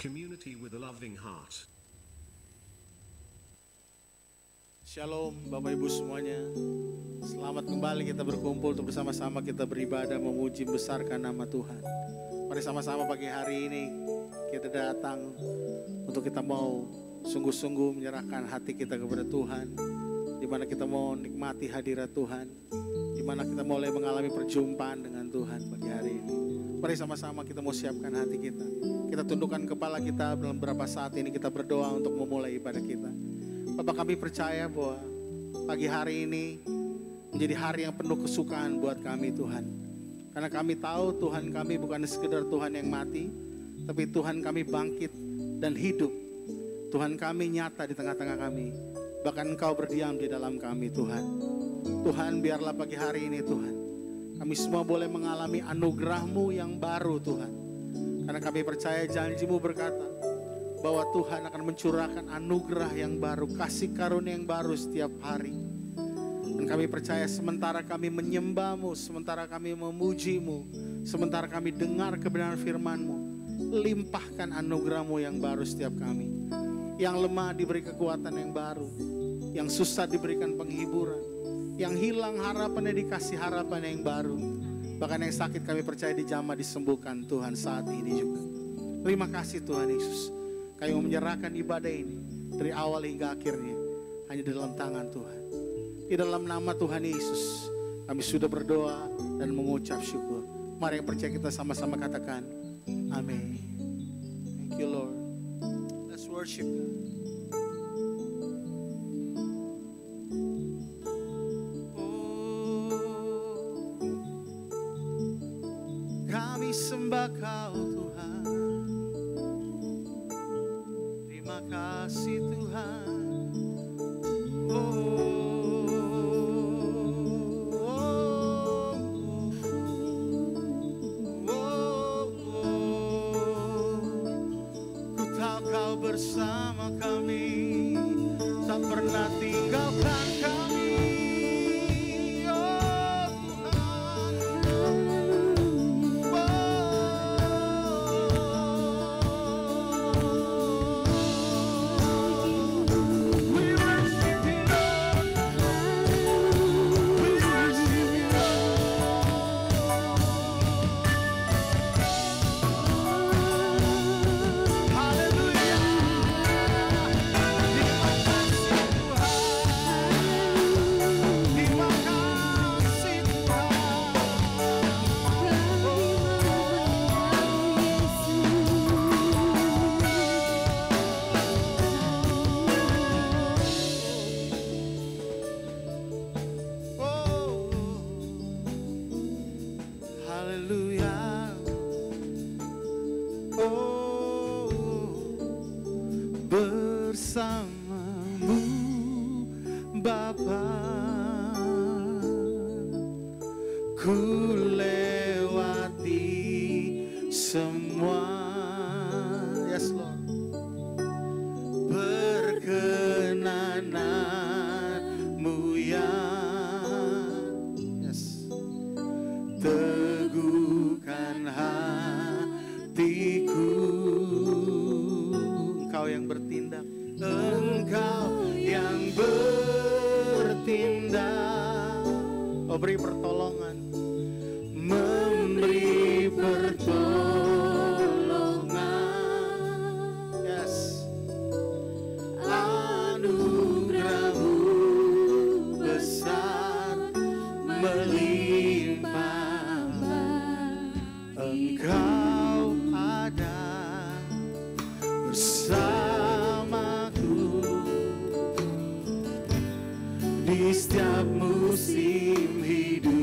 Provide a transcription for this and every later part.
Community with a loving heart. Shalom Bapak Ibu semuanya. Selamat kembali kita berkumpul untuk bersama-sama kita beribadah memuji besarkan nama Tuhan. Mari sama-sama pagi hari ini kita datang untuk kita mau sungguh-sungguh menyerahkan hati kita kepada Tuhan, di mana kita mau nikmati hadirat Tuhan, di mana kita mulai mengalami perjumpaan dengan Tuhan pagi hari ini. Mari sama-sama kita mau siapkan hati kita. Kita tundukkan kepala kita dalam beberapa saat ini kita berdoa untuk memulai ibadah kita. Bapak, kami percaya bahwa pagi hari ini menjadi hari yang penuh kesukaan buat kami Tuhan. Karena kami tahu Tuhan kami bukan sekedar Tuhan yang mati, tapi Tuhan kami bangkit dan hidup. Tuhan kami nyata di tengah-tengah kami. Bahkan Engkau berdiam di dalam kami Tuhan. Tuhan, biarlah pagi hari ini Tuhan, kami semua boleh mengalami anugerah-Mu yang baru Tuhan. Karena kami percaya janji-Mu berkata bahwa Tuhan akan mencurahkan anugerah yang baru, kasih karunia yang baru setiap hari. Dan kami percaya sementara kami menyembah-Mu, sementara kami memuji-Mu, sementara kami dengar kebenaran firman-Mu, limpahkan anugerah-Mu yang baru setiap kami. Yang lemah diberi kekuatan yang baru, yang susah diberikan penghiburan, yang hilang harapannya dikasih harapan yang baru. Bahkan yang sakit kami percaya dijamah disembuhkan Tuhan saat ini juga. Terima kasih Tuhan Yesus. Kami mau menyerahkan ibadah ini dari awal hingga akhirnya hanya di dalam tangan Tuhan. Di dalam nama Tuhan Yesus kami sudah berdoa dan mengucap syukur. Mari yang percaya kita sama-sama katakan amin. Thank you Lord. Let's worship God. Kami sembah Kau Tuhan. Terima kasih Tuhan. Ku tahu Kau bersama kami, tak pernah tinggalkan kami. Bersamamu Bapa, ku lewati semua, yes Lord, perkenananmu yang, yes, teguhkan hatiku. Engkau yang bertindak, Engkau yang bertindak, oh beri pertolongan, memberi pertolongan, yes, anugerah-Mu besar melimpah, Engkau ada bersamaku di setiap musim hidup.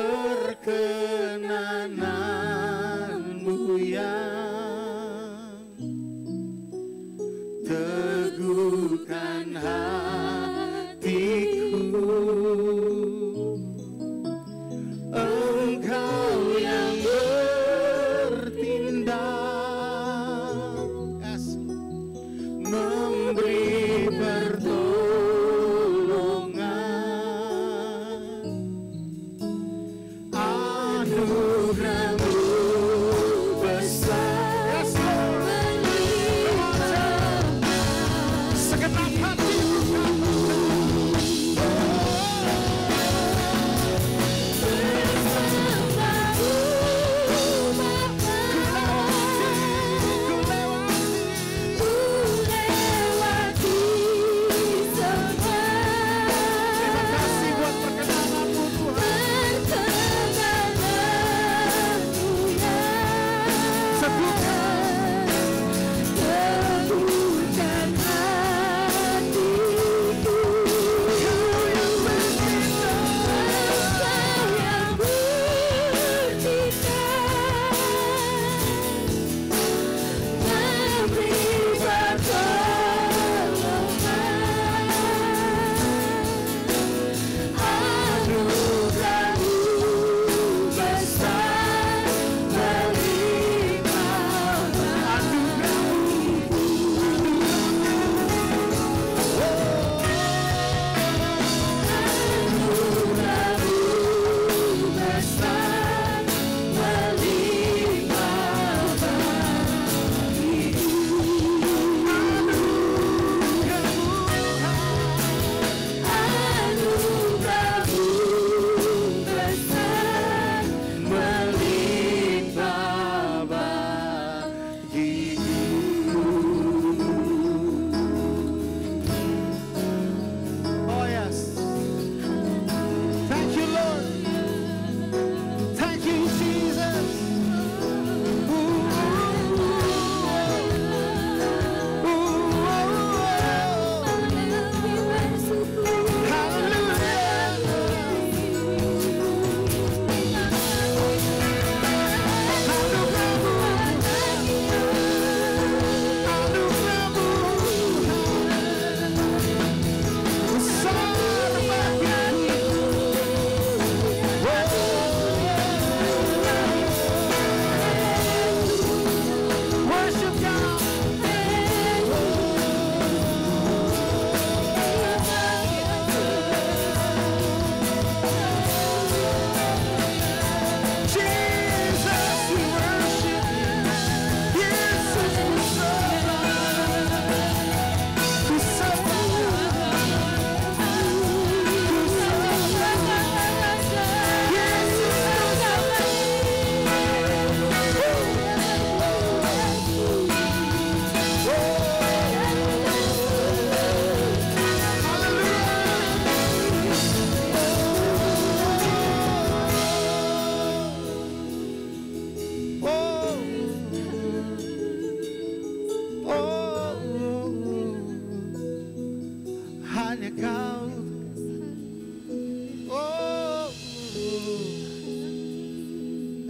perkenananmu yang teguhkan hatiku. Engkau yang bertindak, memberi pertolongan. Anugerah-Mu besar, segenap hati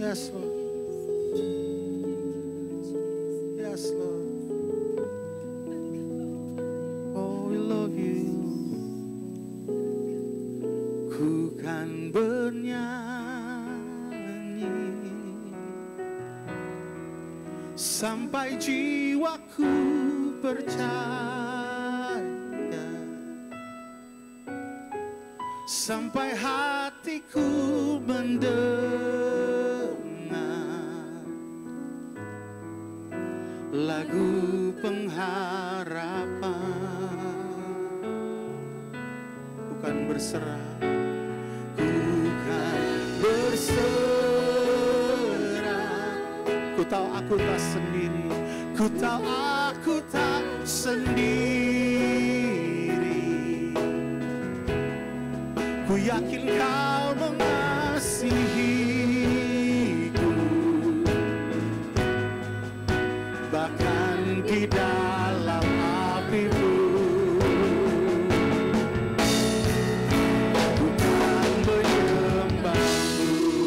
Yes, Lord. Yes, Lord. Oh, we love you. Ku kan bernyanyi sampai jiwaku percaya, sampai hatiku mendengar lagu pengharapan. Bukan berserah, bukan berserah. Ku tahu aku tak sendiri, ku tahu aku tak sendiri. Ku yakin kau mengasihiku, bahkan di dalam apiku. Ku kan menyembahmu.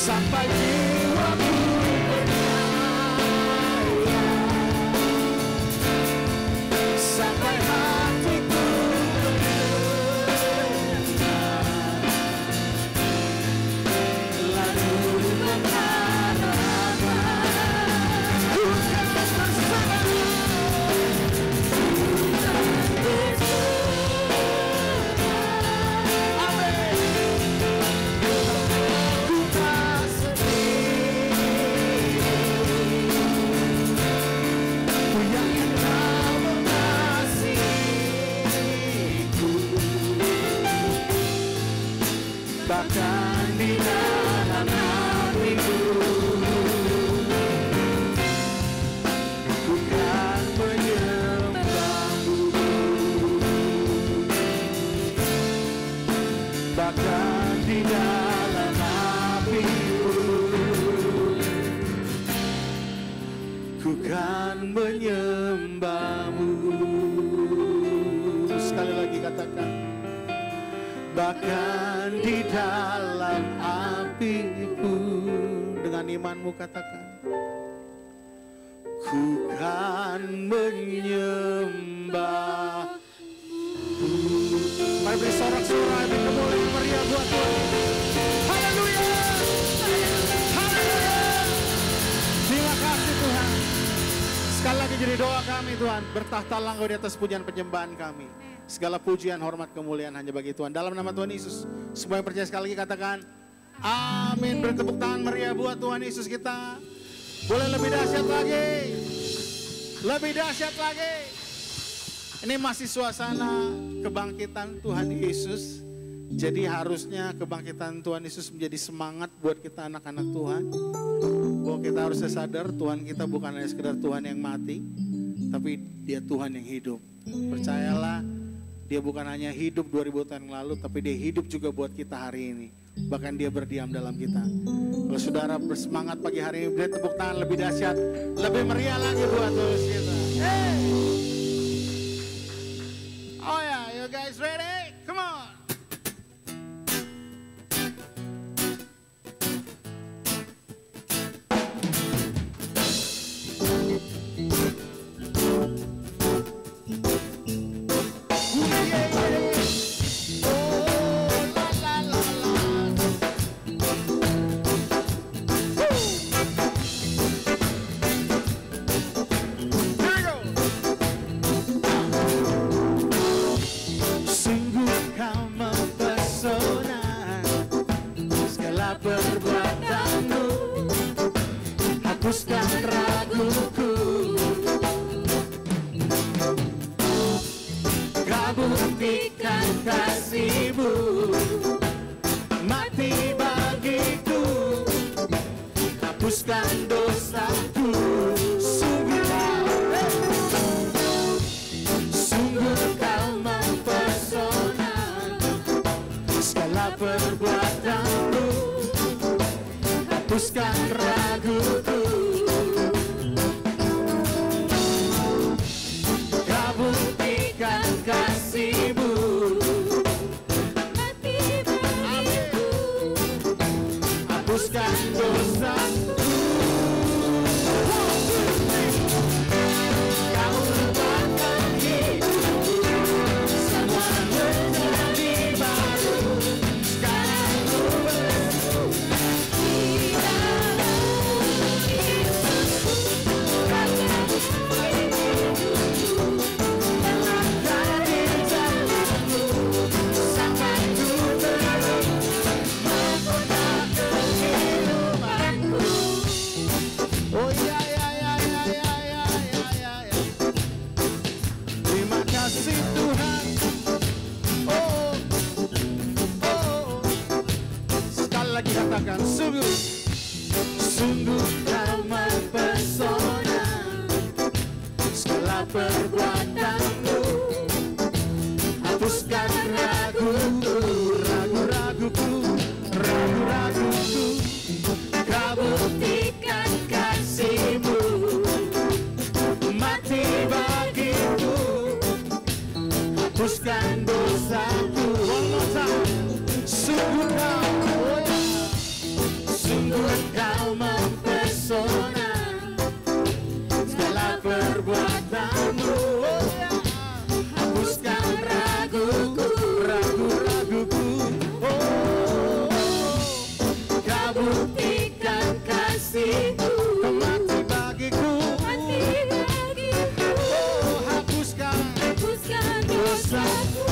sampai jiwaku berdaya, sampai hatiku berkenan, lalu mengharapkan ku kan bersama. Bahkan di dalam hatiku bukan menyembahmu, bahkan di dalam hatiku ku kan menyembahmu. Sekali lagi katakan, bahkan di dalam api pun. Dengan imanmu katakan, ku kan menyembah. Mari beri sorak-sorai, beri kemuliaan meriah buat Tuhan. Haleluya, haleluya. Terima kasih Tuhan. Sekali lagi jadi doa kami Tuhan, bertahtalah Engkau di atas pujian penyembahan kami. Segala pujian, hormat, kemuliaan hanya bagi Tuhan. Dalam nama Tuhan Yesus, semua yang percaya sekali lagi katakan, amin. Bertepuk tangan meriah buat Tuhan Yesus kita. Boleh lebih dahsyat lagi, lebih dahsyat lagi. Ini masih suasana kebangkitan Tuhan Yesus. Jadi harusnya kebangkitan Tuhan Yesus menjadi semangat buat kita anak-anak Tuhan. Bahwa kita harusnya sadar Tuhan kita bukan hanya sekedar Tuhan yang mati, tapi Dia Tuhan yang hidup. Percayalah, Dia bukan hanya hidup 2000 tahun yang lalu, tapi Dia hidup juga buat kita hari ini. Bahkan Dia berdiam dalam kita. Kalau saudara bersemangat pagi hari ini, beri tepuk tangan lebih dahsyat, lebih meriah lagi buat terus kita. Hey! Oh ya, you guys ready? Come on! Perbuatanmu hapuskan raguku, kau buktikan kasih-Mu mati bagiku, hapuskan dosaku. Sungguh kau mempesona, segala perbuatanmu hapuskan raguku, kau buktikan kasih-Mu mati bagiku, hapuskan dosaku. Kau ubahkan hidupku, semua menjadi baru. Sekarang ku bersyukur di dalam Yesusku, karena hidupku melangkah di jalan-Mu, sampai ku terus mahkota kehidupanku. Oh ya ya ya ya ya ya ya ya ya. Terima kasih Tuhan. Oh oh oh. Sekali lagi katakan, sungguh sungguh kau mempesona, segala perbuatanmu hapuskan raguku, ragu-raguku, ragu-raguku, kau buktikan kasih-Mu mati bagiku, hapuskan dosaku. One more time. Sungguh kau, oh ya. Sungguh Kau mempesona, segala perbuatanmu, hapuskan raguku, ragu-raguku. Oh, kau buktikan kasihmu, kau mati bagiku. Oh, hapuskan dosaku.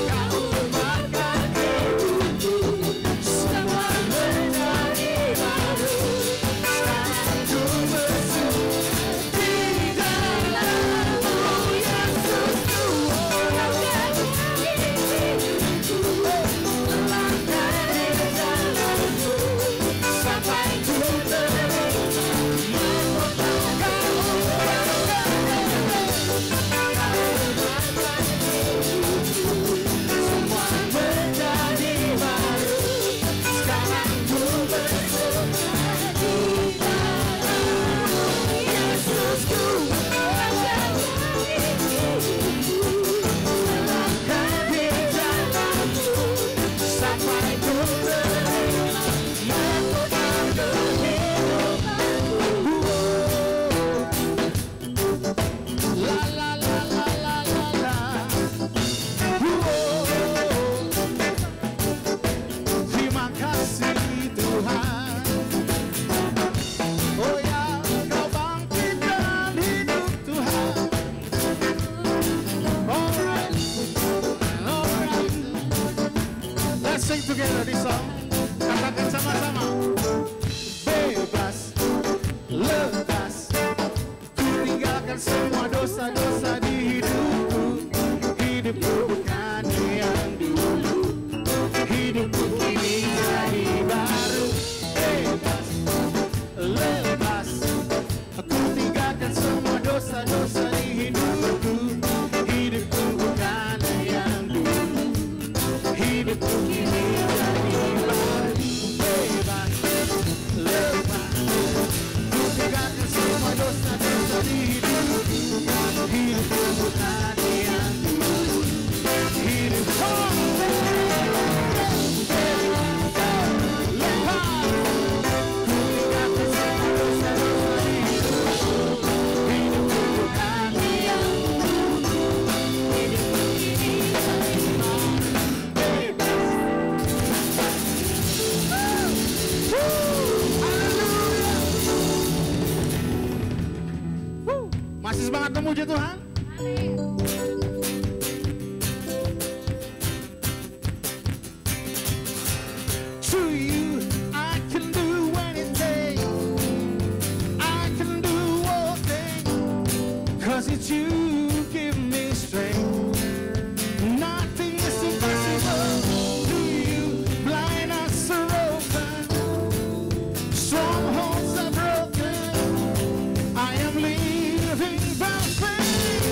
Kau ubahkan hidupku, semua menjadi baru. Sekarang ku bersujud di dalam-Mu, Yesusku. Langkah di dalam-Mu, sampai ku terima mahkota. Semua menjadi baru. Sekarang ku bersujud di dalam-Mu, Yesusku. Langkah di dalam-Mu, sampai ku terima mahkota kehidupanku. La la la la la la la. Terima kasih Tuhan. Oh ya, Kau bangkitkan hidup Tuhan. Alright, alright. Let's sing together this song. Katakan sama-sama. Bebas, lepas, ku tinggalkan semua dosa-dosa di hidupku. Hidupku bukan yang dulu, hidupku kini jadi baru. Bebas, lepas, aku tinggalkan semua dosa-dosa di hidupku. Hidupku bukan yang dulu, hidupku kini jadi baru. Bebas, lepas, ku tinggalkan semua dosa-dosa di hidupku. Hidupku bukan yang dulu, hidupku masih semangat memuji Tuhan? To you, I can do anything. I can do all things. 'Cause it's you give me strength. Nothing is impossible. To you, blind eyes are open. Strongholds are broken. I am living by faith.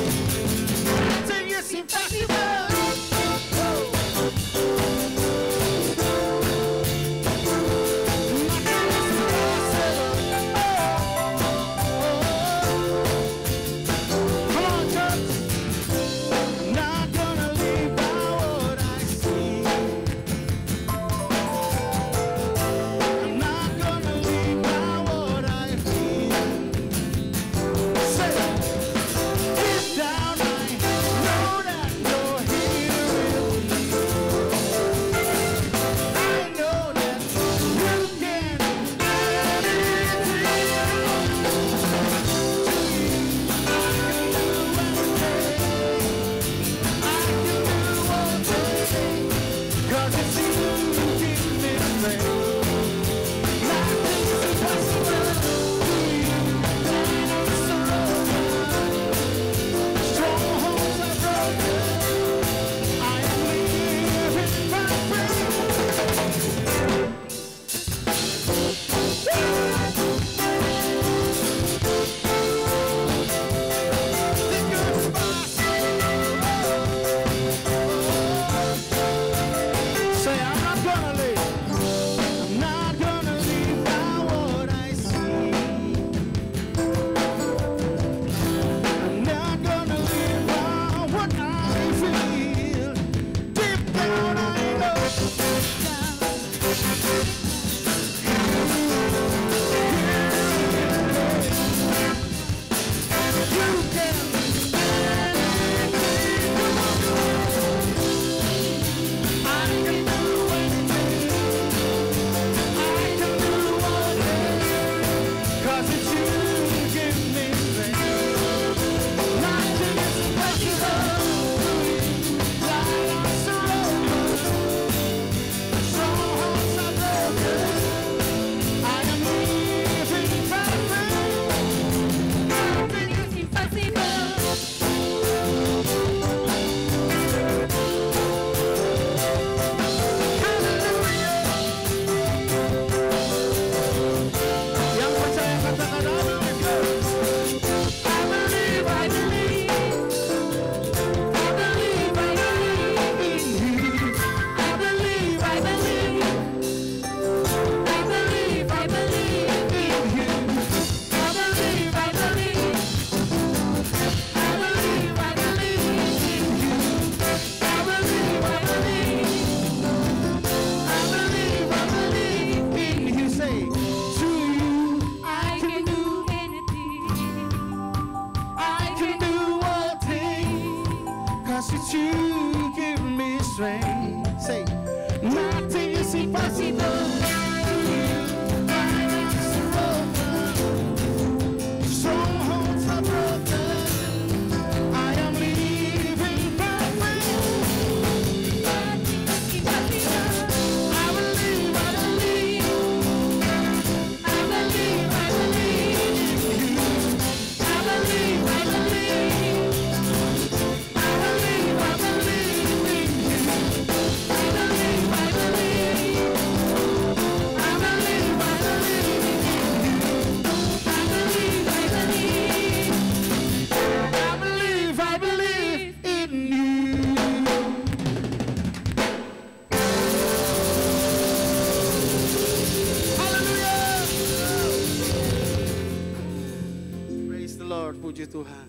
puji Tuhan.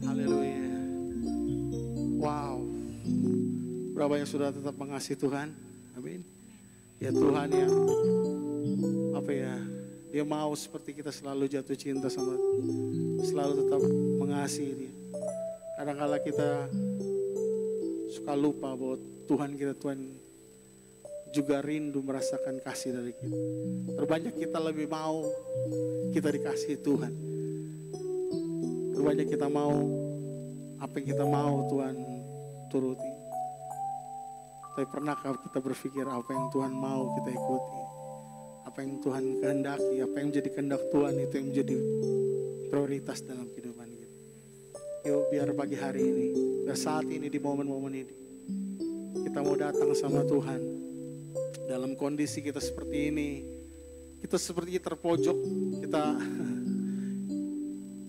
Haleluya. Wow. Berapa yang sudah tetap mengasihi Tuhan? Amin. Ya Tuhan yang Dia mau seperti kita selalu jatuh cinta sama, selalu tetap mengasihi Dia. Kadang-kala kita suka lupa bahwa Tuhan juga rindu merasakan kasih dari kita. Terbanyak kita lebih mau kita dikasihi Tuhan. Terbanyak kita mau apa yang kita mau Tuhan turuti. Tapi pernahkah kita berpikir apa yang Tuhan mau kita ikuti? Apa yang Tuhan kehendaki, apa yang menjadi kehendak Tuhan itu yang menjadi prioritas dalam kehidupan kita. Yuk biar pagi hari ini, biar saat ini di momen-momen ini, kita mau datang sama Tuhan. Dalam kondisi kita seperti ini, kita seperti terpojok,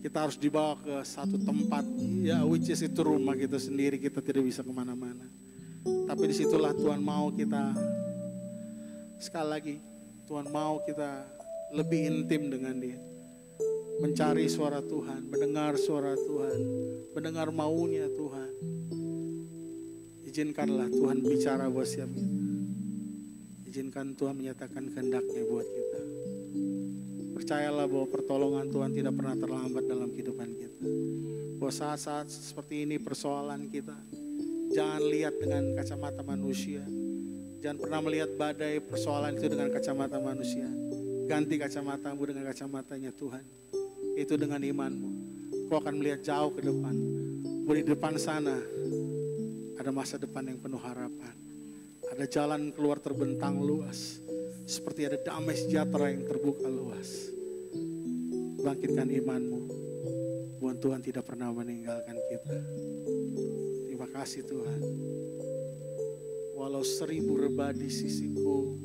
kita harus dibawa ke satu tempat, ya which is itu rumah kita sendiri, kita tidak bisa kemana-mana. Tapi disitulah Tuhan mau kita, sekali lagi, Tuhan mau kita lebih intim dengan Dia. Mencari suara Tuhan, mendengar suara Tuhan, mendengar maunya Tuhan. Izinkanlah Tuhan bicara buat setiap kita. Izinkan Tuhan menyatakan kehendak-Nya buat kita. Percayalah bahwa pertolongan Tuhan tidak pernah terlambat dalam kehidupan kita. Bahwa saat-saat seperti ini persoalan kita, jangan lihat dengan kacamata manusia. Jangan pernah melihat badai persoalan itu dengan kacamata manusia. Ganti kacamatamu dengan kacamatanya Tuhan. Itu dengan imanmu. Kau akan melihat jauh ke depan. Bahwa di depan sana ada masa depan yang penuh harapan. Ada jalan keluar terbentang luas. Seperti ada damai sejahtera yang terbuka luas. Bangkitkan imanmu. Bahwa Tuhan tidak pernah meninggalkan kita. Terima kasih Tuhan. Walau 1000 rebah di sisiku,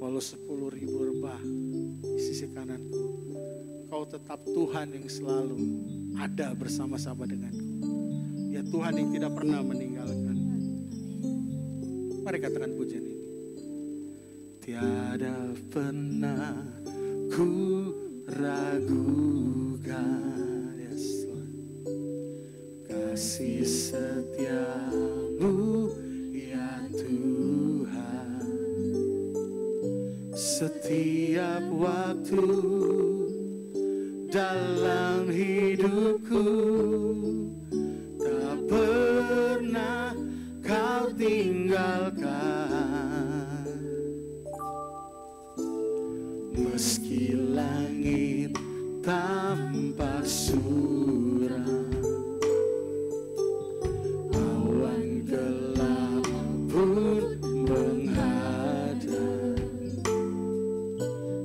walau 10.000 rebah di sisi kananku, Kau tetap Tuhan yang selalu ada bersama-sama denganku. Ya Tuhan yang tidak pernah meninggalkan. Mari katakan pujian ini. Tiada pernah ku ragukan, yes, kasih setiamu ya Tuhan. Setiap waktu dalam hidupku tak pernah Kau tinggalkan. Meski langit tampak suram, awan gelap pun menghadap,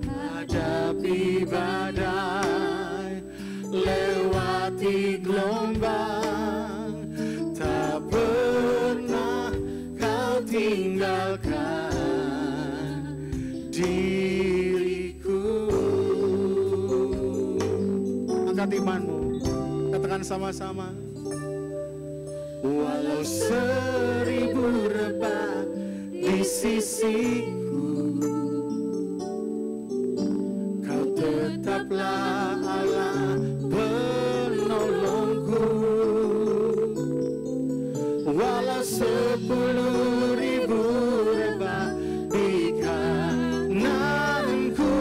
hadapi badai, lewati gelombang, tak pernah Kau tinggalkan diriku. Angkat imanmu, katakan sama-sama. Walau 1000 rebah di sisiku, Kau tetaplah Allah penolongku. Walau 10.000 rebah di kananku,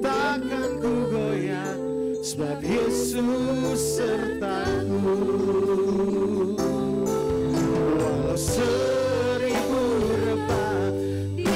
takkan ku goyah, sebab Yesus sertaku. Walau 1000 rebah di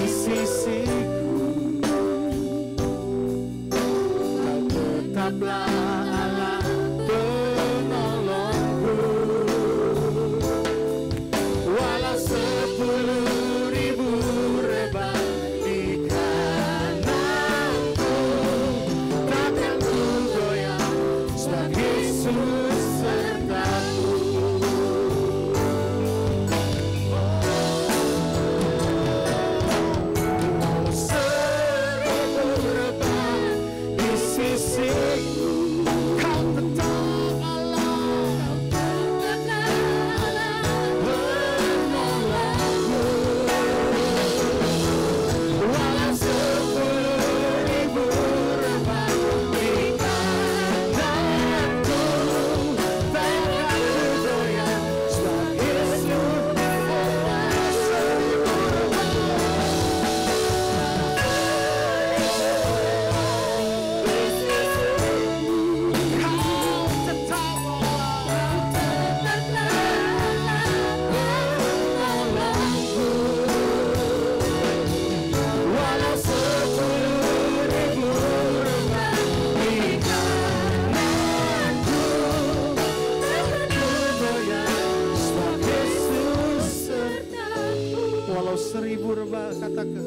walau 1000 rebah, katakan.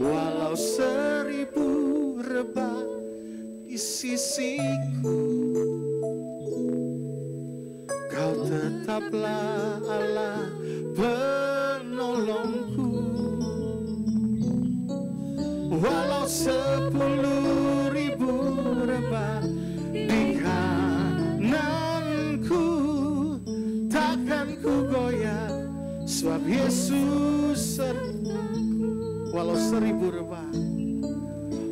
Walau 1000 rebah di sisiku, Kau tetaplah Allah penolongku. Walau 10.000 rebah di kananku, takkan ku goyah, sebab Yesus sertaku. Walau 1000 rebah,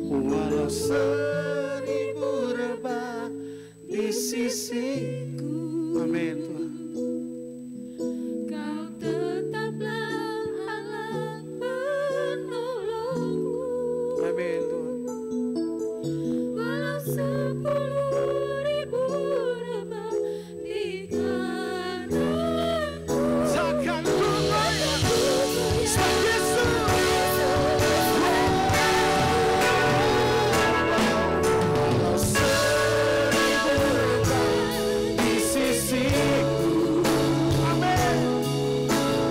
walau 1000 rebah di sisiku. Amin Tuhan. Kau tetaplah Allah penolongku. Amin Tuhan. Walau 10.000 rebah di kananku, Takkan ku goyah, sebab Yesus. Walau 1000 rebah di sisiku. Amin.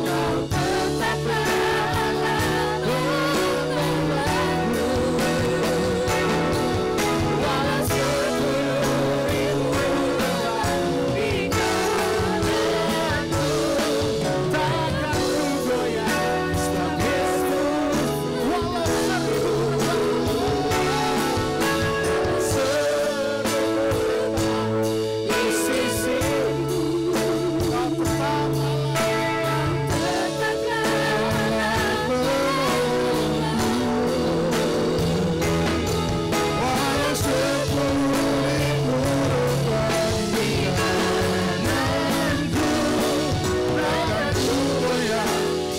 Kau tetaplah Allah penolongku. Walau 10.000 rebah di kananku, takkan ku goyah, sebab Yesus. Walau 1000 di sisiku, Kau tetap walau 10.000 rebah di kananku, takkan ku goyah,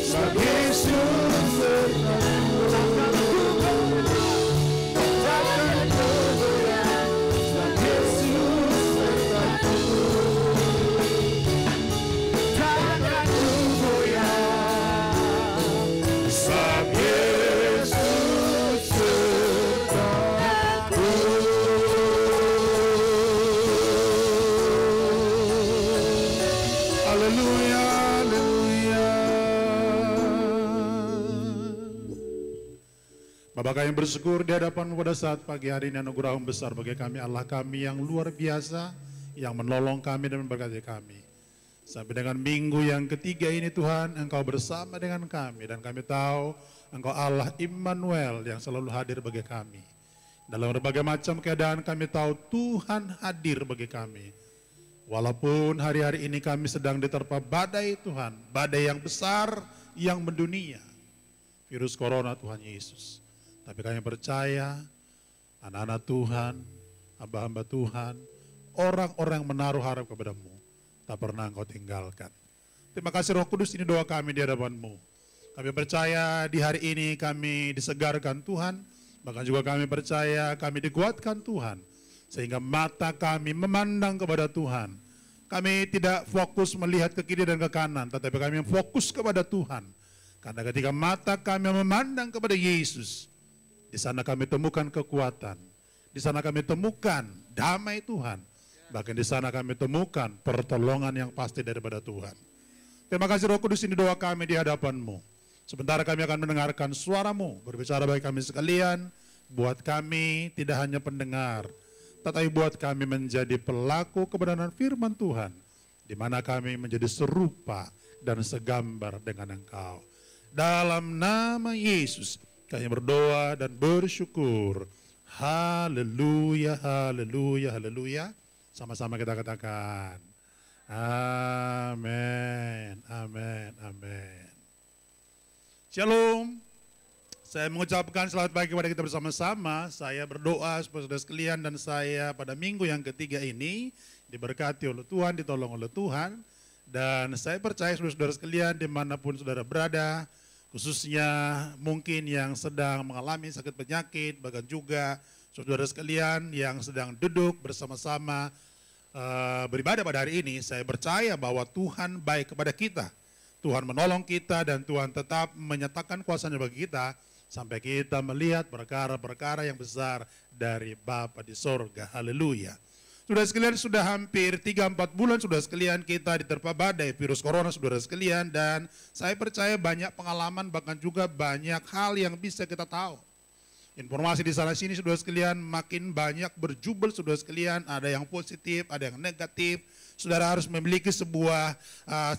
sebab Yesus sertaku. Takkan ku goyah, takkan ku goyah, sebab Yesus sertaku. Takkan ku goyah, sebab Yesus sertaku. Haleluya, haleluya. Bapak kami bersyukur di hadapan-Mu pada saat pagi hari ini, anugerah besar bagi kami, Allah kami yang luar biasa, yang menolong kami dan memberkati kami. Sampai dengan minggu yang ketiga ini Tuhan, Engkau bersama dengan kami, dan kami tahu Engkau Allah Immanuel yang selalu hadir bagi kami. Dalam berbagai macam keadaan kami tahu Tuhan hadir bagi kami. Walaupun hari-hari ini kami sedang diterpa badai Tuhan, badai yang besar yang mendunia, virus corona Tuhan Yesus. Tapi kami percaya anak-anak Tuhan, hamba-hamba Tuhan, orang-orang yang menaruh harap kepada-Mu, tak pernah Engkau tinggalkan. Terima kasih Roh Kudus, ini doa kami di hadapan-Mu. Kami percaya di hari ini kami disegarkan Tuhan, bahkan juga kami percaya kami dikuatkan Tuhan, sehingga mata kami memandang kepada Tuhan. Kami tidak fokus melihat ke kiri dan ke kanan, tetapi kami fokus kepada Tuhan. Karena ketika mata kami memandang kepada Yesus, di sana kami temukan kekuatan, di sana kami temukan damai Tuhan, bahkan di sana kami temukan pertolongan yang pasti daripada Tuhan. Terima kasih Roh Kudus, ini doa kami di hadapan-Mu. Sebentar kami akan mendengarkan suara-Mu berbicara bagi kami sekalian, buat kami tidak hanya pendengar, tetapi buat kami menjadi pelaku kebenaran firman Tuhan, di mana kami menjadi serupa dan segambar dengan Engkau. Dalam nama Yesus kami berdoa dan bersyukur. Haleluya, haleluya, haleluya. Sama-sama kita katakan. Amin, amin, amin. Shalom. Saya mengucapkan selamat pagi kepada kita bersama-sama. Saya berdoa supaya saudara sekalian dan saya pada minggu yang ketiga ini diberkati oleh Tuhan, ditolong oleh Tuhan. Dan saya percaya saudara sekalian dimanapun saudara berada, khususnya mungkin yang sedang mengalami sakit penyakit, bahkan juga saudara sekalian yang sedang duduk bersama-sama beribadah pada hari ini, saya percaya bahwa Tuhan baik kepada kita. Tuhan menolong kita dan Tuhan tetap menyatakan kuasa-Nya bagi kita, sampai kita melihat perkara-perkara yang besar dari Bapa di sorga. Haleluya. Saudara sekalian, sudah hampir 3-4 bulan saudara sekalian kita diterpa badai virus corona saudara sekalian, dan saya percaya banyak pengalaman bahkan juga banyak hal yang bisa kita tahu. Informasi di sana sini saudara sekalian makin banyak berjubel saudara sekalian, ada yang positif, ada yang negatif. Saudara harus memiliki sebuah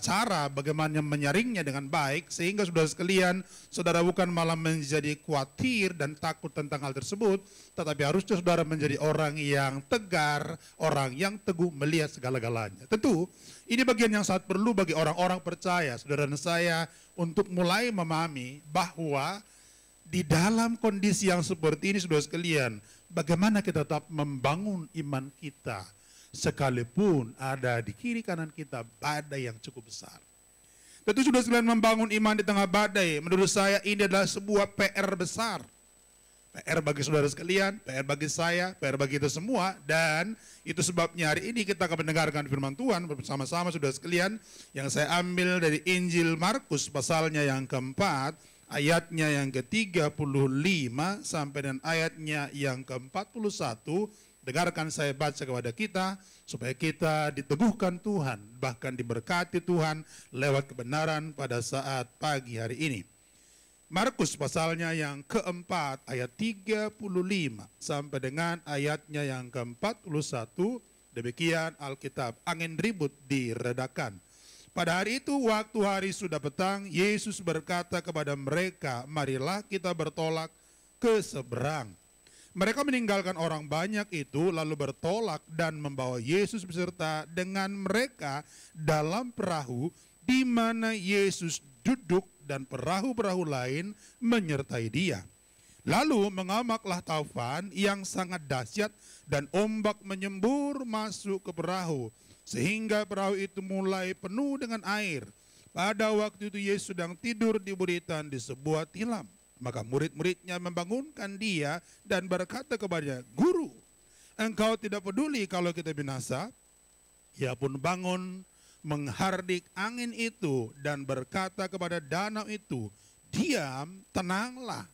cara bagaimana menyaringnya dengan baik, sehingga saudara sekalian, saudara bukan malah menjadi khawatir dan takut tentang hal tersebut, tetapi harusnya saudara menjadi orang yang tegar, orang yang teguh melihat segala-galanya. Tentu, ini bagian yang sangat perlu bagi orang-orang percaya, saudara dan saya, untuk mulai memahami bahwa di dalam kondisi yang seperti ini saudara sekalian, bagaimana kita tetap membangun iman kita, sekalipun ada di kiri kanan kita badai yang cukup besar. Tentu sudah sekalian, membangun iman di tengah badai, menurut saya ini adalah sebuah PR besar. PR bagi saudara sekalian, PR bagi saya, PR bagi kita semua, dan itu sebabnya hari ini kita akan mendengarkan firman Tuhan bersama-sama saudara sekalian, yang saya ambil dari Injil Markus pasalnya yang keempat, ayatnya yang ke-35 sampai dengan ayatnya yang ke-41. Dengarkan saya baca kepada kita, supaya kita diteguhkan Tuhan, bahkan diberkati Tuhan lewat kebenaran pada saat pagi hari ini. Markus pasalnya yang keempat, ayat 35 sampai dengan ayatnya yang ke-41, demikian Alkitab. Angin ribut diredakan. Pada hari itu, waktu hari sudah petang, Yesus berkata kepada mereka, marilah kita bertolak ke seberang. Mereka meninggalkan orang banyak itu, lalu bertolak dan membawa Yesus beserta dengan mereka dalam perahu, di mana Yesus duduk dan perahu-perahu lain menyertai dia. Lalu mengamaklah taufan yang sangat dahsyat dan ombak menyembur masuk ke perahu, sehingga perahu itu mulai penuh dengan air. Pada waktu itu Yesus sedang tidur di buritan di sebuah tilam. Maka murid-muridnya membangunkan dia dan berkata kepadanya, Guru, engkau tidak peduli kalau kita binasa? Ia pun bangun, menghardik angin itu dan berkata kepada danau itu, diam, tenanglah.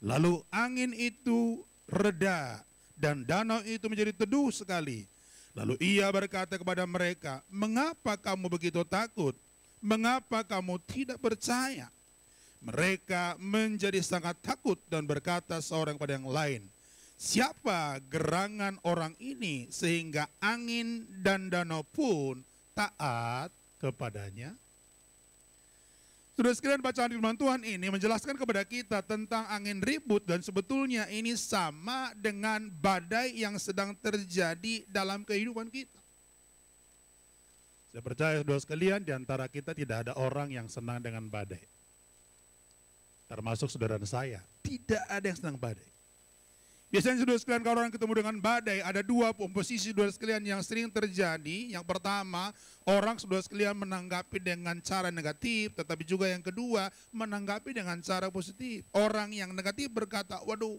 Lalu angin itu reda dan danau itu menjadi teduh sekali. Lalu ia berkata kepada mereka, mengapa kamu begitu takut? Mengapa kamu tidak percaya? Mereka menjadi sangat takut dan berkata seorang pada yang lain, siapa gerangan orang ini sehingga angin dan danau pun taat kepadanya? Saudara sekalian, bacaan firman Tuhan ini menjelaskan kepada kita tentang angin ribut, dan sebetulnya ini sama dengan badai yang sedang terjadi dalam kehidupan kita. Saya percaya saudara sekalian, di antara kita tidak ada orang yang senang dengan badai. Termasuk saudara saya, tidak ada yang senang badai. Biasanya saudara sekalian, kalau orang ketemu dengan badai, ada dua posisi saudara sekalian yang sering terjadi. Yang pertama, orang saudara sekalian menanggapi dengan cara negatif, tetapi juga yang kedua, menanggapi dengan cara positif. Orang yang negatif berkata, waduh,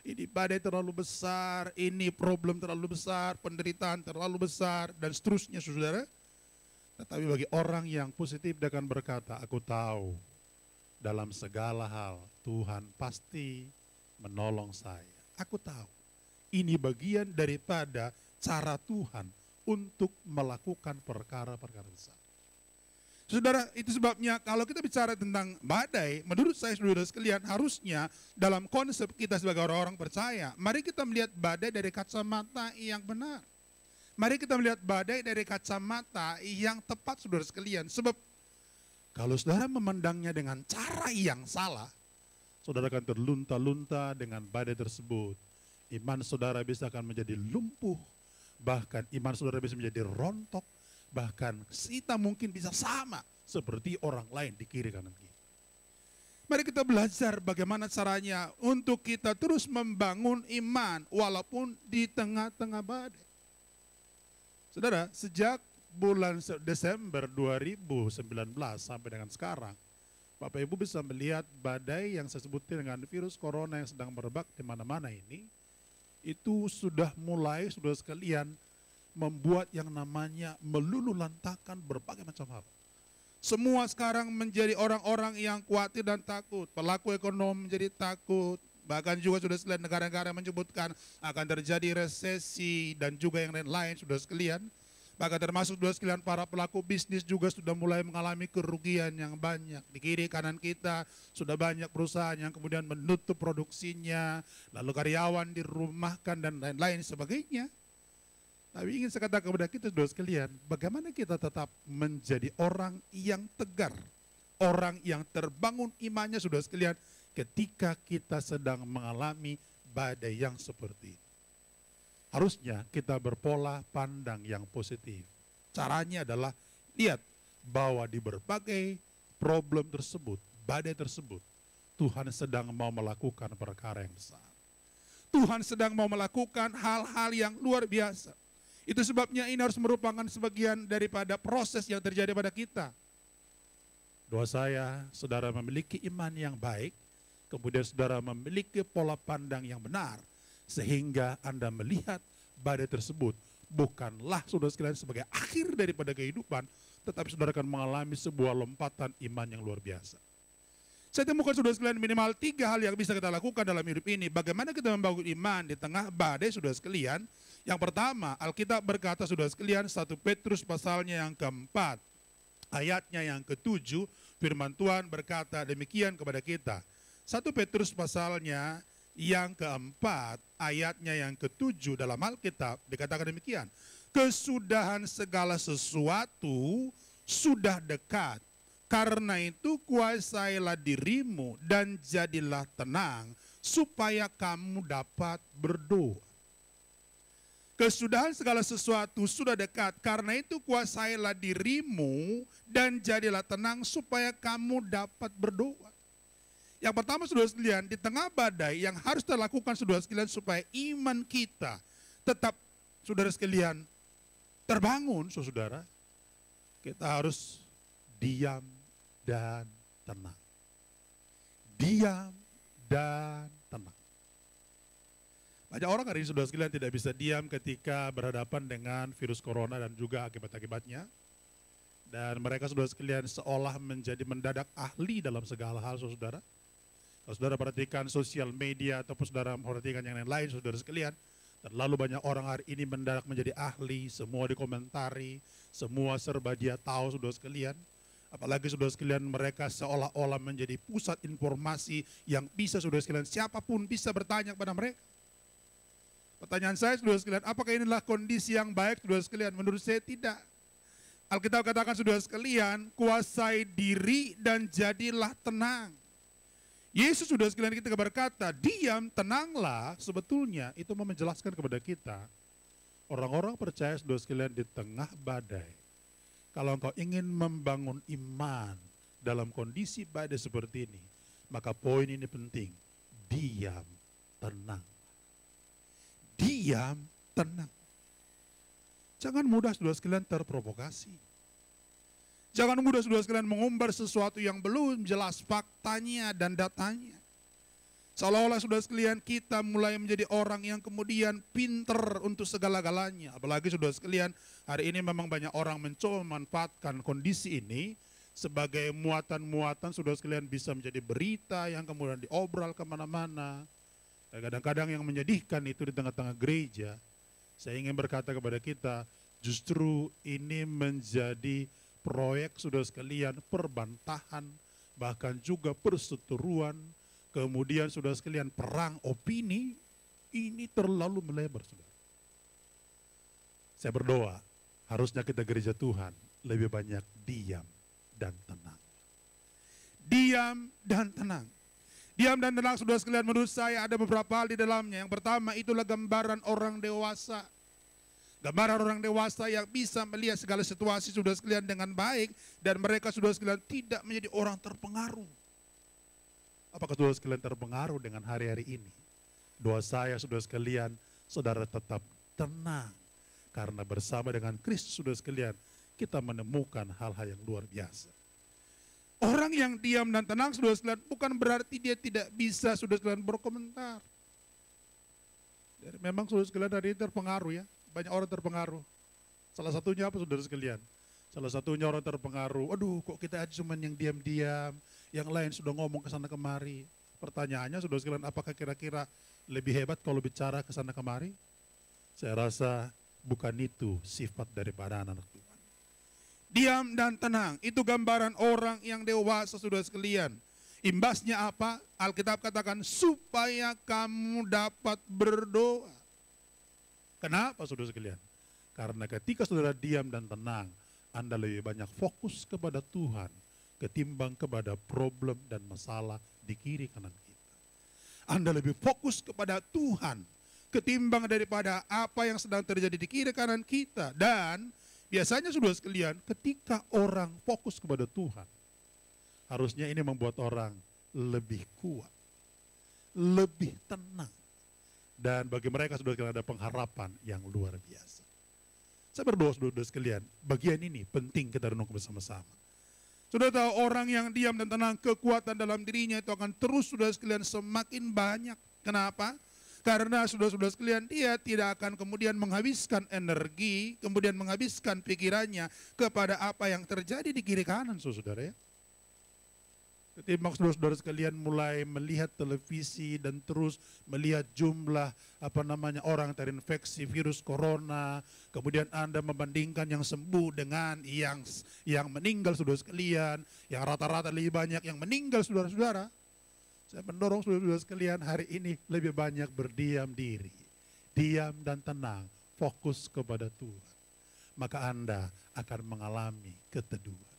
ini badai terlalu besar, ini problem terlalu besar, penderitaan terlalu besar, dan seterusnya saudara. Tetapi bagi orang yang positif, dia akan berkata, aku tahu dalam segala hal Tuhan pasti menolong saya. Aku tahu ini bagian daripada cara Tuhan untuk melakukan perkara-perkara besar. Saudara, itu sebabnya kalau kita bicara tentang badai, menurut saya saudara sekalian, harusnya dalam konsep kita sebagai orang-orang percaya, mari kita melihat badai dari kacamata yang benar. Mari kita melihat badai dari kacamata yang tepat saudara sekalian. Sebab kalau saudara memandangnya dengan cara yang salah, saudara akan terlunta-lunta dengan badai tersebut. Iman saudara bisa akan menjadi lumpuh, bahkan iman saudara bisa menjadi rontok, bahkan kita mungkin bisa sama seperti orang lain di kiri kanan kita. Mari kita belajar bagaimana caranya untuk kita terus membangun iman walaupun di tengah-tengah badai. Saudara, sejak bulan Desember 2019 sampai dengan sekarang, Bapak Ibu bisa melihat badai yang saya sebutkan dengan virus corona yang sedang merebak di mana-mana ini, itu sudah mulai saudara sekalian membuat yang namanya meluluhlantakan berbagai macam hal. Semua sekarang menjadi orang-orang yang khawatir dan takut. Pelaku ekonomi menjadi takut, Bahkan juga sudah sekalian negara-negara menyebutkan akan terjadi resesi dan juga yang lain-lain sudah sekalian. Bahkan termasuk sudah sekalian para pelaku bisnis juga sudah mulai mengalami kerugian yang banyak. Di kiri kanan kita sudah banyak perusahaan yang kemudian menutup produksinya, lalu karyawan dirumahkan dan lain-lain sebagainya. Tapi ingin saya katakan kepada kita saudara sekalian, bagaimana kita tetap menjadi orang yang tegar, orang yang terbangun imannya saudara sekalian ketika kita sedang mengalami badai yang seperti ini. Harusnya kita berpola pandang yang positif. Caranya adalah lihat bahwa di berbagai problem tersebut, badai tersebut, Tuhan sedang mau melakukan perkara yang besar. Tuhan sedang mau melakukan hal-hal yang luar biasa. Itu sebabnya ini harus merupakan sebagian daripada proses yang terjadi pada kita. Doa saya, saudara memiliki iman yang baik, kemudian saudara memiliki pola pandang yang benar, sehingga Anda melihat badai tersebut bukanlah saudara sekalian sebagai akhir daripada kehidupan, tetapi saudara akan mengalami sebuah lompatan iman yang luar biasa. Saya temukan saudara sekalian minimal 3 hal yang bisa kita lakukan dalam hidup ini. Bagaimana kita membangun iman di tengah badai saudara sekalian. Yang pertama, Alkitab berkata saudara sekalian, 1 Petrus pasalnya yang keempat, ayatnya yang ke-7, firman Tuhan berkata demikian kepada kita. 1 Petrus pasalnya yang keempat, ayatnya yang ke-7 dalam Alkitab dikatakan demikian. Kesudahan segala sesuatu sudah dekat. Karena itu kuasailah dirimu dan jadilah tenang supaya kamu dapat berdoa. Kesudahan segala sesuatu sudah dekat, karena itu kuasailah dirimu dan jadilah tenang supaya kamu dapat berdoa. Yang pertama saudara sekalian, di tengah badai yang harus kita lakukan saudara sekalian supaya iman kita tetap saudara sekalian terbangun, saudara, kita harus diam dan tenang. Diam dan tenang. Banyak orang hari ini saudara sekalian tidak bisa diam ketika berhadapan dengan virus corona dan juga akibat-akibatnya. Dan mereka saudara sekalian seolah menjadi mendadak ahli dalam segala hal saudara. Kalau saudara perhatikan sosial media ataupun saudara perhatikan yang lain saudara sekalian, terlalu banyak orang hari ini mendadak menjadi ahli, semua dikomentari, semua serba dia tahu saudara sekalian. Apalagi saudara sekalian mereka seolah-olah menjadi pusat informasi yang bisa saudara sekalian siapapun bisa bertanya kepada mereka. Pertanyaan saya saudara sekalian, apakah inilah kondisi yang baik saudara sekalian? Menurut saya tidak. Alkitab katakan saudara sekalian, kuasai diri dan jadilah tenang. Yesus saudara sekalian kita berkata, diam, tenanglah, sebetulnya itu mau menjelaskan kepada kita, orang-orang percaya saudara sekalian di tengah badai. Kalau engkau ingin membangun iman dalam kondisi badai seperti ini, maka poin ini penting, diam, tenang. Diam, tenang. Jangan mudah saudara sekalian terprovokasi. Jangan mudah saudara sekalian mengumbar sesuatu yang belum jelas faktanya dan datanya. Seolah-olah saudara sekalian kita mulai menjadi orang yang kemudian pinter untuk segala-galanya. Apalagi saudara sekalian hari ini memang banyak orang mencoba memanfaatkan kondisi ini sebagai muatan-muatan saudara sekalian bisa menjadi berita yang kemudian diobral kemana-mana. Kadang-kadang yang menyedihkan itu di tengah-tengah gereja. Saya ingin berkata kepada kita, justru ini menjadi proyek saudara sekalian perbantahan, bahkan juga perseteruan, kemudian saudara sekalian perang opini, ini terlalu melebar saudara. Saya berdoa, harusnya kita gereja Tuhan lebih banyak diam dan tenang. Diam dan tenang. Diam dan tenang saudara sekalian, menurut saya ada beberapa hal di dalamnya. Yang pertama itulah gambaran orang dewasa. Gambaran orang dewasa yang bisa melihat segala situasi saudara sekalian dengan baik dan mereka saudara sekalian tidak menjadi orang terpengaruh. Apakah saudara sekalian terpengaruh dengan hari-hari ini? Doa saya saudara sekalian, saudara tetap tenang karena bersama dengan Kristus saudara sekalian kita menemukan hal-hal yang luar biasa. Orang yang diam dan tenang saudara sekalian bukan berarti dia tidak bisa saudara sekalian berkomentar. Jadi memang saudara sekalian hari ini terpengaruh ya. Banyak orang terpengaruh. Salah satunya apa saudara sekalian? Salah satunya orang terpengaruh, aduh kok kita aja cuma yang diam-diam, yang lain sudah ngomong ke sana kemari. Pertanyaannya saudara sekalian, apakah kira-kira lebih hebat kalau bicara ke sana kemari? Saya rasa bukan itu sifat daripada anak Tuhan. Diam dan tenang, itu gambaran orang yang dewasa saudara sekalian. Imbasnya apa? Alkitab katakan supaya kamu dapat berdoa. Kenapa saudara sekalian? Karena ketika saudara diam dan tenang, Anda lebih banyak fokus kepada Tuhan ketimbang kepada problem dan masalah di kiri kanan kita. Anda lebih fokus kepada Tuhan ketimbang daripada apa yang sedang terjadi di kiri kanan kita. Dan biasanya saudara sekalian, ketika orang fokus kepada Tuhan, harusnya ini membuat orang lebih kuat, lebih tenang. Dan bagi mereka saudara sekalian ada pengharapan yang luar biasa. Saya berdoa saudara sekalian, bagian ini penting kita renungkan bersama-sama. Sudah tahu orang yang diam dan tenang, kekuatan dalam dirinya itu akan terus saudara sekalian semakin banyak. Kenapa? Karena saudara-saudara sekalian dia tidak akan kemudian menghabiskan energi, kemudian menghabiskan pikirannya kepada apa yang terjadi di kiri kanan saudara ya. Ketimbang saudara-saudara sekalian mulai melihat televisi dan terus melihat jumlah orang terinfeksi virus corona, kemudian Anda membandingkan yang sembuh dengan yang meninggal saudara sekalian, yang rata-rata lebih banyak yang meninggal saudara-saudara. Saya mendorong saudara-saudara sekalian hari ini lebih banyak berdiam diri, diam dan tenang, fokus kepada Tuhan. Maka Anda akan mengalami keteduhan.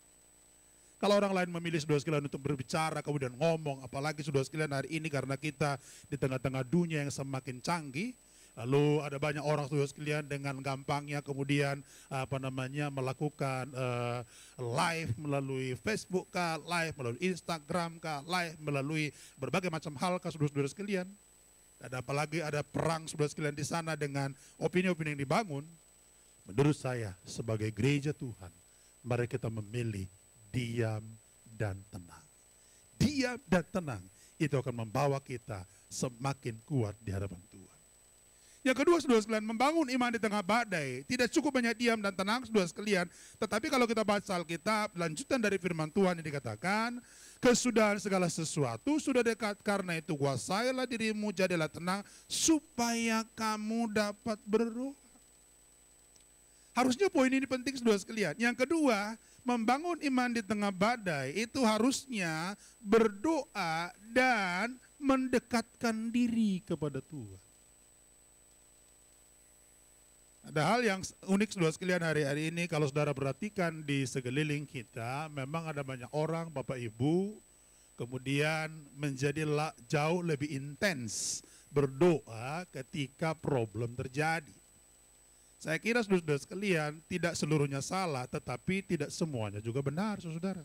Kalau orang lain memilih saudara sekalian untuk berbicara kemudian ngomong, apalagi saudara sekalian hari ini karena kita di tengah-tengah dunia yang semakin canggih, lalu ada banyak orang saudara sekalian dengan gampangnya kemudian melakukan live melalui Facebook kah, live melalui Instagram kah, live melalui berbagai macam hal kah saudara-saudara sekalian. Dan apalagi ada perang saudara sekalian di sana dengan opini-opini yang dibangun. Menurut saya sebagai gereja Tuhan, mari kita memilih diam dan tenang. Diam dan tenang itu akan membawa kita semakin kuat di hadapan Tuhan. Yang kedua saudara sekalian, membangun iman di tengah badai. Tidak cukup hanya diam dan tenang saudara sekalian. Tetapi kalau kita baca Alkitab, lanjutan dari firman Tuhan yang dikatakan, kesudahan segala sesuatu sudah dekat, karena itu kuasailah dirimu, jadilah tenang, supaya kamu dapat berdoa. Harusnya poin ini penting saudara sekalian. Yang kedua, membangun iman di tengah badai itu harusnya berdoa dan mendekatkan diri kepada Tuhan. Ada hal yang unik saudara sekalian hari-hari ini kalau saudara perhatikan di sekeliling kita, memang ada banyak orang, Bapak Ibu, kemudian menjadi jauh lebih intens berdoa ketika problem terjadi. Saya kira saudara sekalian tidak seluruhnya salah, tetapi tidak semuanya juga benar saudara.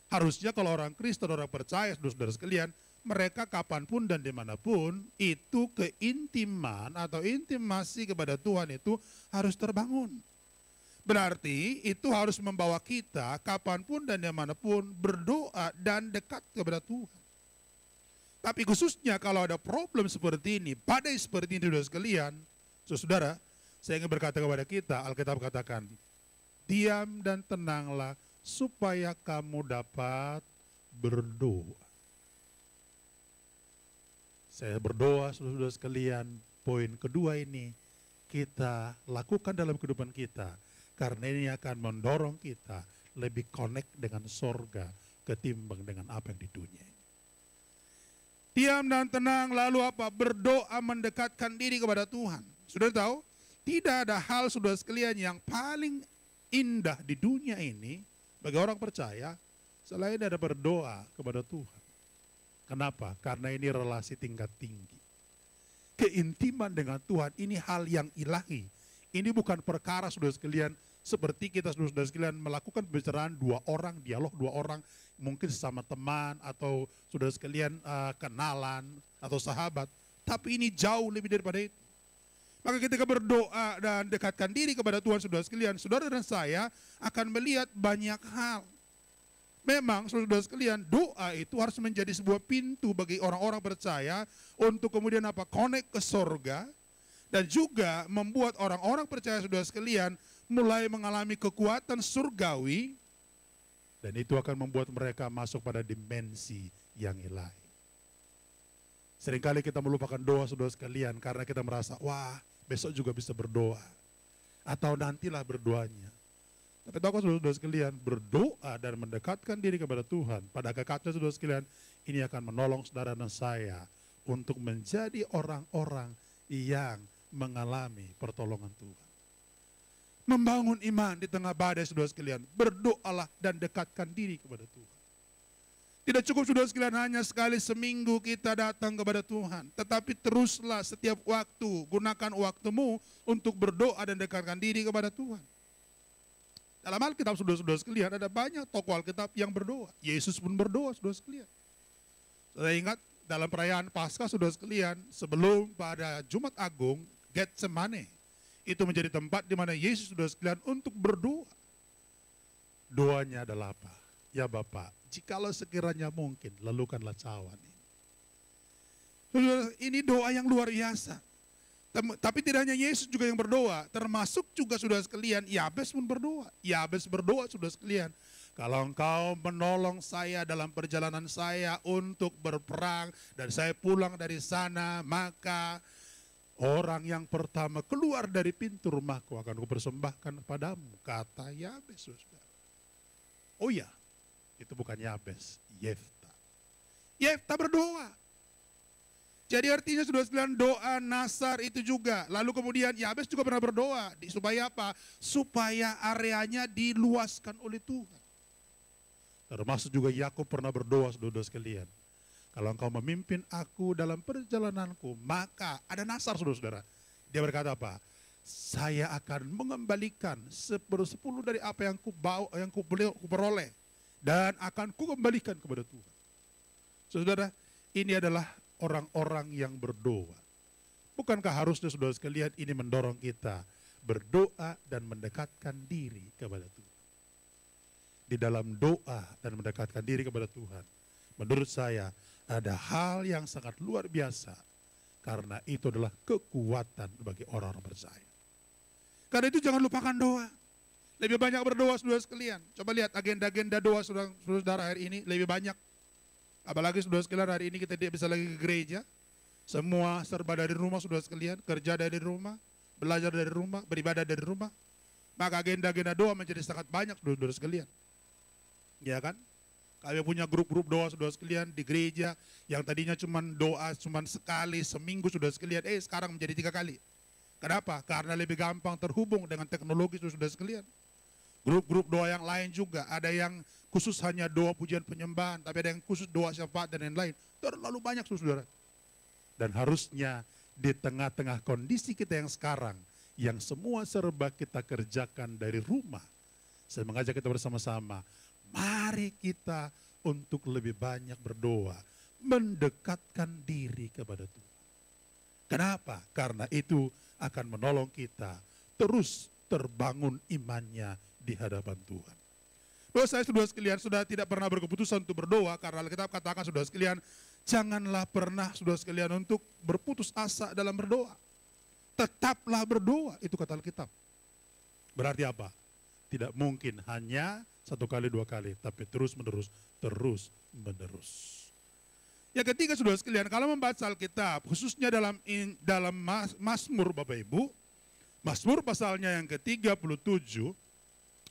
Harusnya kalau orang Kristen, orang percaya saudara sekalian, mereka kapanpun dan dimanapun itu keintiman atau intimasi kepada Tuhan itu harus terbangun. Berarti itu harus membawa kita kapanpun dan dimanapun berdoa dan dekat kepada Tuhan. Tapi khususnya kalau ada problem seperti ini, badai seperti ini saudara sekalian, saudara, saya ingin berkata kepada kita, Alkitab katakan, diam dan tenanglah supaya kamu dapat berdoa. Saya berdoa saudara sekalian, poin kedua ini kita lakukan dalam kehidupan kita, karena ini akan mendorong kita lebih connect dengan sorga ketimbang dengan apa yang di dunia ini. Diam dan tenang, lalu apa? Berdoa mendekatkan diri kepada Tuhan. Sudah tahu? Tidak ada hal saudara sekalian yang paling indah di dunia ini bagi orang percaya selain ada berdoa kepada Tuhan. Kenapa? Karena ini relasi tingkat tinggi. Keintiman dengan Tuhan ini hal yang ilahi. Ini bukan perkara saudara sekalian seperti kita saudara sekalian melakukan pembicaraan dua orang, dialog dua orang, mungkin sesama teman atau saudara sekalian kenalan atau sahabat. Tapi ini jauh lebih daripada itu. Maka ketika berdoa dan dekatkan diri kepada Tuhan saudara sekalian, saudara dan saya akan melihat banyak hal. Memang saudara sekalian, doa itu harus menjadi sebuah pintu bagi orang-orang percaya untuk kemudian apa? Connect ke sorga, dan juga membuat orang-orang percaya saudara sekalian mulai mengalami kekuatan surgawi, dan itu akan membuat mereka masuk pada dimensi yang ilahi. Seringkali kita melupakan doa saudara sekalian karena kita merasa, wah besok juga bisa berdoa. Atau nantilah berdoanya. Tapi tahukah saudara sekalian, berdoa dan mendekatkan diri kepada Tuhan, pada hakikatnya saudara sekalian, ini akan menolong saudara dan saya untuk menjadi orang-orang yang mengalami pertolongan Tuhan. Membangun iman di tengah badai saudara sekalian, berdoalah dan dekatkan diri kepada Tuhan. Tidak cukup saudara sekalian hanya sekali seminggu kita datang kepada Tuhan, tetapi teruslah setiap waktu, gunakan waktumu untuk berdoa dan dekatkan diri kepada Tuhan. Dalam Alkitab saudara-saudara sekalian ada banyak tokoh Alkitab yang berdoa. Yesus pun berdoa saudara sekalian. Saya ingat dalam perayaan Paskah saudara sekalian, sebelum pada Jumat Agung, Getsemane, itu menjadi tempat di mana Yesus saudara sekalian untuk berdoa. Doanya adalah apa? Ya Bapa, jikalau sekiranya mungkin, lalukanlah cawan ini. Saudara, ini doa yang luar biasa. Tapi tidak hanya Yesus juga yang berdoa, termasuk juga saudara sekalian, Yabes pun berdoa. Yabes berdoa saudara sekalian, kalau engkau menolong saya dalam perjalanan saya untuk berperang, dan saya pulang dari sana, maka orang yang pertama keluar dari pintu rumahku akan kupersembahkan padamu, kata Yabes. Saudara. Oh ya, itu bukan Yabes, Yefta. Yefta berdoa. Jadi artinya saudara sekalian, doa Nasar itu juga. Lalu kemudian Yabes juga pernah berdoa. Supaya apa? Supaya areanya diluaskan oleh Tuhan. Termasuk juga Yakub pernah berdoa saudara sekalian. Kalau engkau memimpin aku dalam perjalananku, maka ada Nasar saudara-saudara. Dia berkata apa? Saya akan mengembalikan 1/10 dari apa yang ku peroleh. Dan akan ku kembalikan kepada Tuhan. Saudara, ini adalah orang-orang yang berdoa. Bukankah harusnya saudara sekalian ini mendorong kita berdoa dan mendekatkan diri kepada Tuhan. Di dalam doa dan mendekatkan diri kepada Tuhan, menurut saya ada hal yang sangat luar biasa, karena itu adalah kekuatan bagi orang-orang percaya. Karena itu jangan lupakan doa. Lebih banyak berdoa saudara sekalian. Coba lihat agenda-agenda doa saudara hari ini lebih banyak. Apalagi saudara sekalian hari ini kita tidak bisa lagi ke gereja. Semua serba dari rumah saudara sekalian. Kerja dari rumah, belajar dari rumah, beribadah dari rumah. Maka agenda-agenda doa menjadi sangat banyak saudara sekalian. Ya kan? Kami punya grup-grup doa saudara sekalian di gereja. Yang tadinya doa cuma sekali seminggu saudara sekalian. Sekarang menjadi 3 kali. Kenapa? Karena lebih gampang terhubung dengan teknologi saudara sekalian. Grup-grup doa yang lain juga. Ada yang khusus hanya doa pujian penyembahan, tapi ada yang khusus doa syafaat dan lain-lain. Terlalu banyak saudara. Dan harusnya di tengah-tengah kondisi kita yang sekarang, yang semua serba kita kerjakan dari rumah, saya mengajak kita bersama-sama, mari kita untuk lebih banyak berdoa, mendekatkan diri kepada Tuhan. Kenapa? Karena itu akan menolong kita terus terbangun imannya di hadapan Tuhan. Bahwa saya saudara sekalian sudah tidak pernah berkeputusan untuk berdoa, karena Alkitab katakan saudara sekalian, janganlah pernah saudara sekalian untuk berputus asa dalam berdoa. Tetaplah berdoa, itu kata Alkitab. Berarti apa? Tidak mungkin hanya 1 kali 2 kali, tapi terus menerus. Yang ketiga saudara sekalian, kalau membaca Alkitab, khususnya dalam Mazmur Bapak Ibu, Mazmur pasalnya yang ke-37,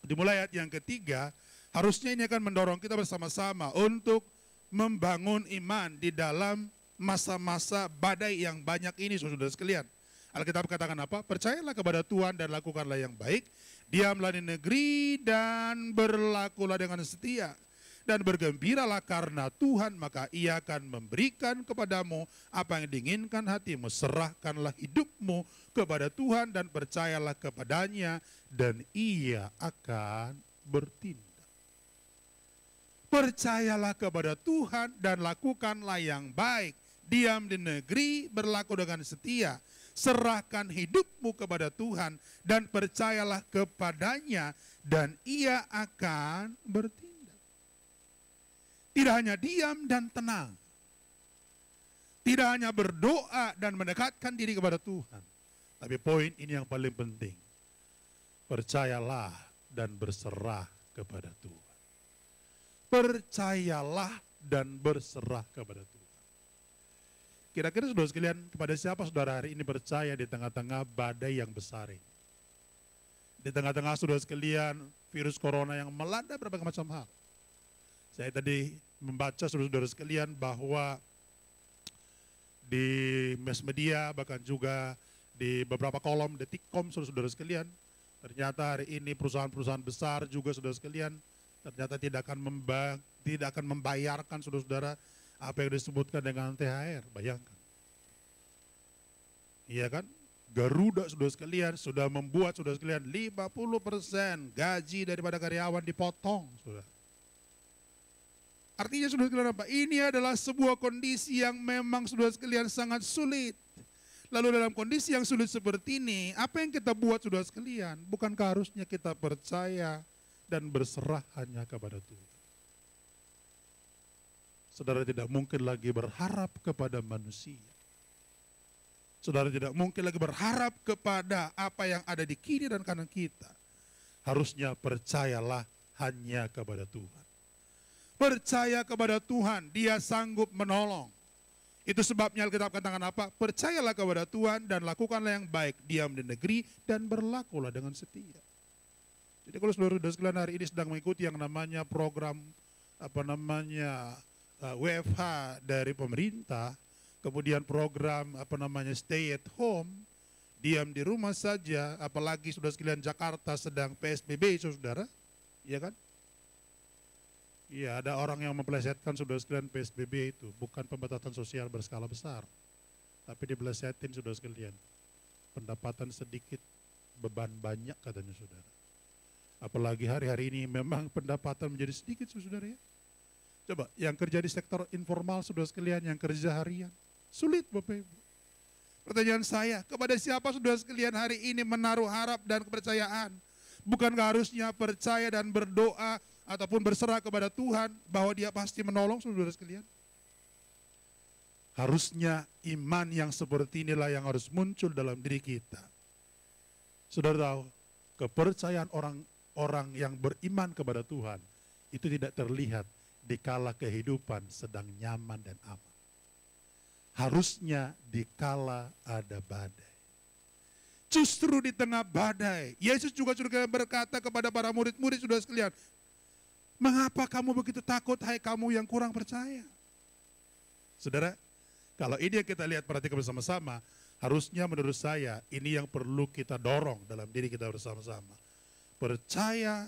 dimulai ayat yang ketiga, harusnya ini akan mendorong kita bersama-sama untuk membangun iman di dalam masa-masa badai yang banyak ini, saudara sekalian. Alkitab katakan apa? Percayalah kepada Tuhan dan lakukanlah yang baik, diamlah di negeri dan berlakulah dengan setia. Dan bergembiralah karena Tuhan, maka Ia akan memberikan kepadamu apa yang diinginkan hatimu. Serahkanlah hidupmu kepada Tuhan dan percayalah kepadanya, dan Ia akan bertindak. Percayalah kepada Tuhan dan lakukanlah yang baik. Diam di negeri, berlaku dengan setia. Serahkan hidupmu kepada Tuhan dan percayalah kepadanya, dan Ia akan bertindak. Tidak hanya diam dan tenang. Tidak hanya berdoa dan mendekatkan diri kepada Tuhan. Tapi poin ini yang paling penting. Percayalah dan berserah kepada Tuhan. Percayalah dan berserah kepada Tuhan. Kira-kira saudara sekalian, kepada siapa saudara hari ini percaya di tengah-tengah badai yang besar ini? Di tengah-tengah saudara sekalian, virus corona yang melanda berbagai macam hal. Saya tadi membaca saudara-saudara sekalian bahwa di mass media, bahkan juga di beberapa kolom Detikcom saudara-saudara sekalian, ternyata hari ini perusahaan-perusahaan besar juga saudara sekalian, ternyata tidak akan membayarkan saudara-saudara apa yang disebutkan dengan THR, bayangkan. Iya kan? Garuda saudara sekalian sudah membuat saudara sekalian 50% gaji daripada karyawan dipotong, saudara. Artinya saudara sekalian apa? Ini adalah sebuah kondisi yang memang saudara sekalian sangat sulit. Lalu dalam kondisi yang sulit seperti ini, apa yang kita buat saudara sekalian? Bukankah harusnya kita percaya dan berserah hanya kepada Tuhan? Saudara tidak mungkin lagi berharap kepada manusia. Saudara tidak mungkin lagi berharap kepada apa yang ada di kiri dan kanan kita. Harusnya percayalah hanya kepada Tuhan. Percaya kepada Tuhan, Dia sanggup menolong. Itu sebabnya Alkitab katakan apa? Percayalah kepada Tuhan dan lakukanlah yang baik. Diam di negeri dan berlakulah dengan setia. Jadi kalau saudara-saudara sekalian hari ini sedang mengikuti yang namanya program WFH dari pemerintah, kemudian program stay at home, diam di rumah saja, apalagi saudara sekalian Jakarta sedang PSBB, saudara, iya kan? Iya, ada orang yang mempelesetkan saudara sekalian PSBB itu bukan pembatasan sosial berskala besar, tapi dipelesetin saudara sekalian. Pendapatan sedikit, beban banyak katanya saudara. Apalagi hari-hari ini memang pendapatan menjadi sedikit saudara ya. Coba yang kerja di sektor informal saudara sekalian, yang kerja harian, sulit Bapak Ibu. Pertanyaan saya, kepada siapa saudara sekalian hari ini menaruh harap dan kepercayaan? Bukankah harusnya percaya dan berdoa ataupun berserah kepada Tuhan bahwa Dia pasti menolong saudara sekalian? Harusnya iman yang seperti inilah yang harus muncul dalam diri kita. Saudara tahu, kepercayaan orang yang beriman kepada Tuhan itu tidak terlihat dikala kehidupan sedang nyaman dan aman. Harusnya dikala ada badai. Justru di tengah badai, Yesus juga berkata kepada para murid-murid saudara sekalian, mengapa kamu begitu takut, hai kamu yang kurang percaya? Saudara, kalau ini yang kita lihat perhatikan bersama-sama, harusnya menurut saya ini yang perlu kita dorong dalam diri kita bersama-sama. Percaya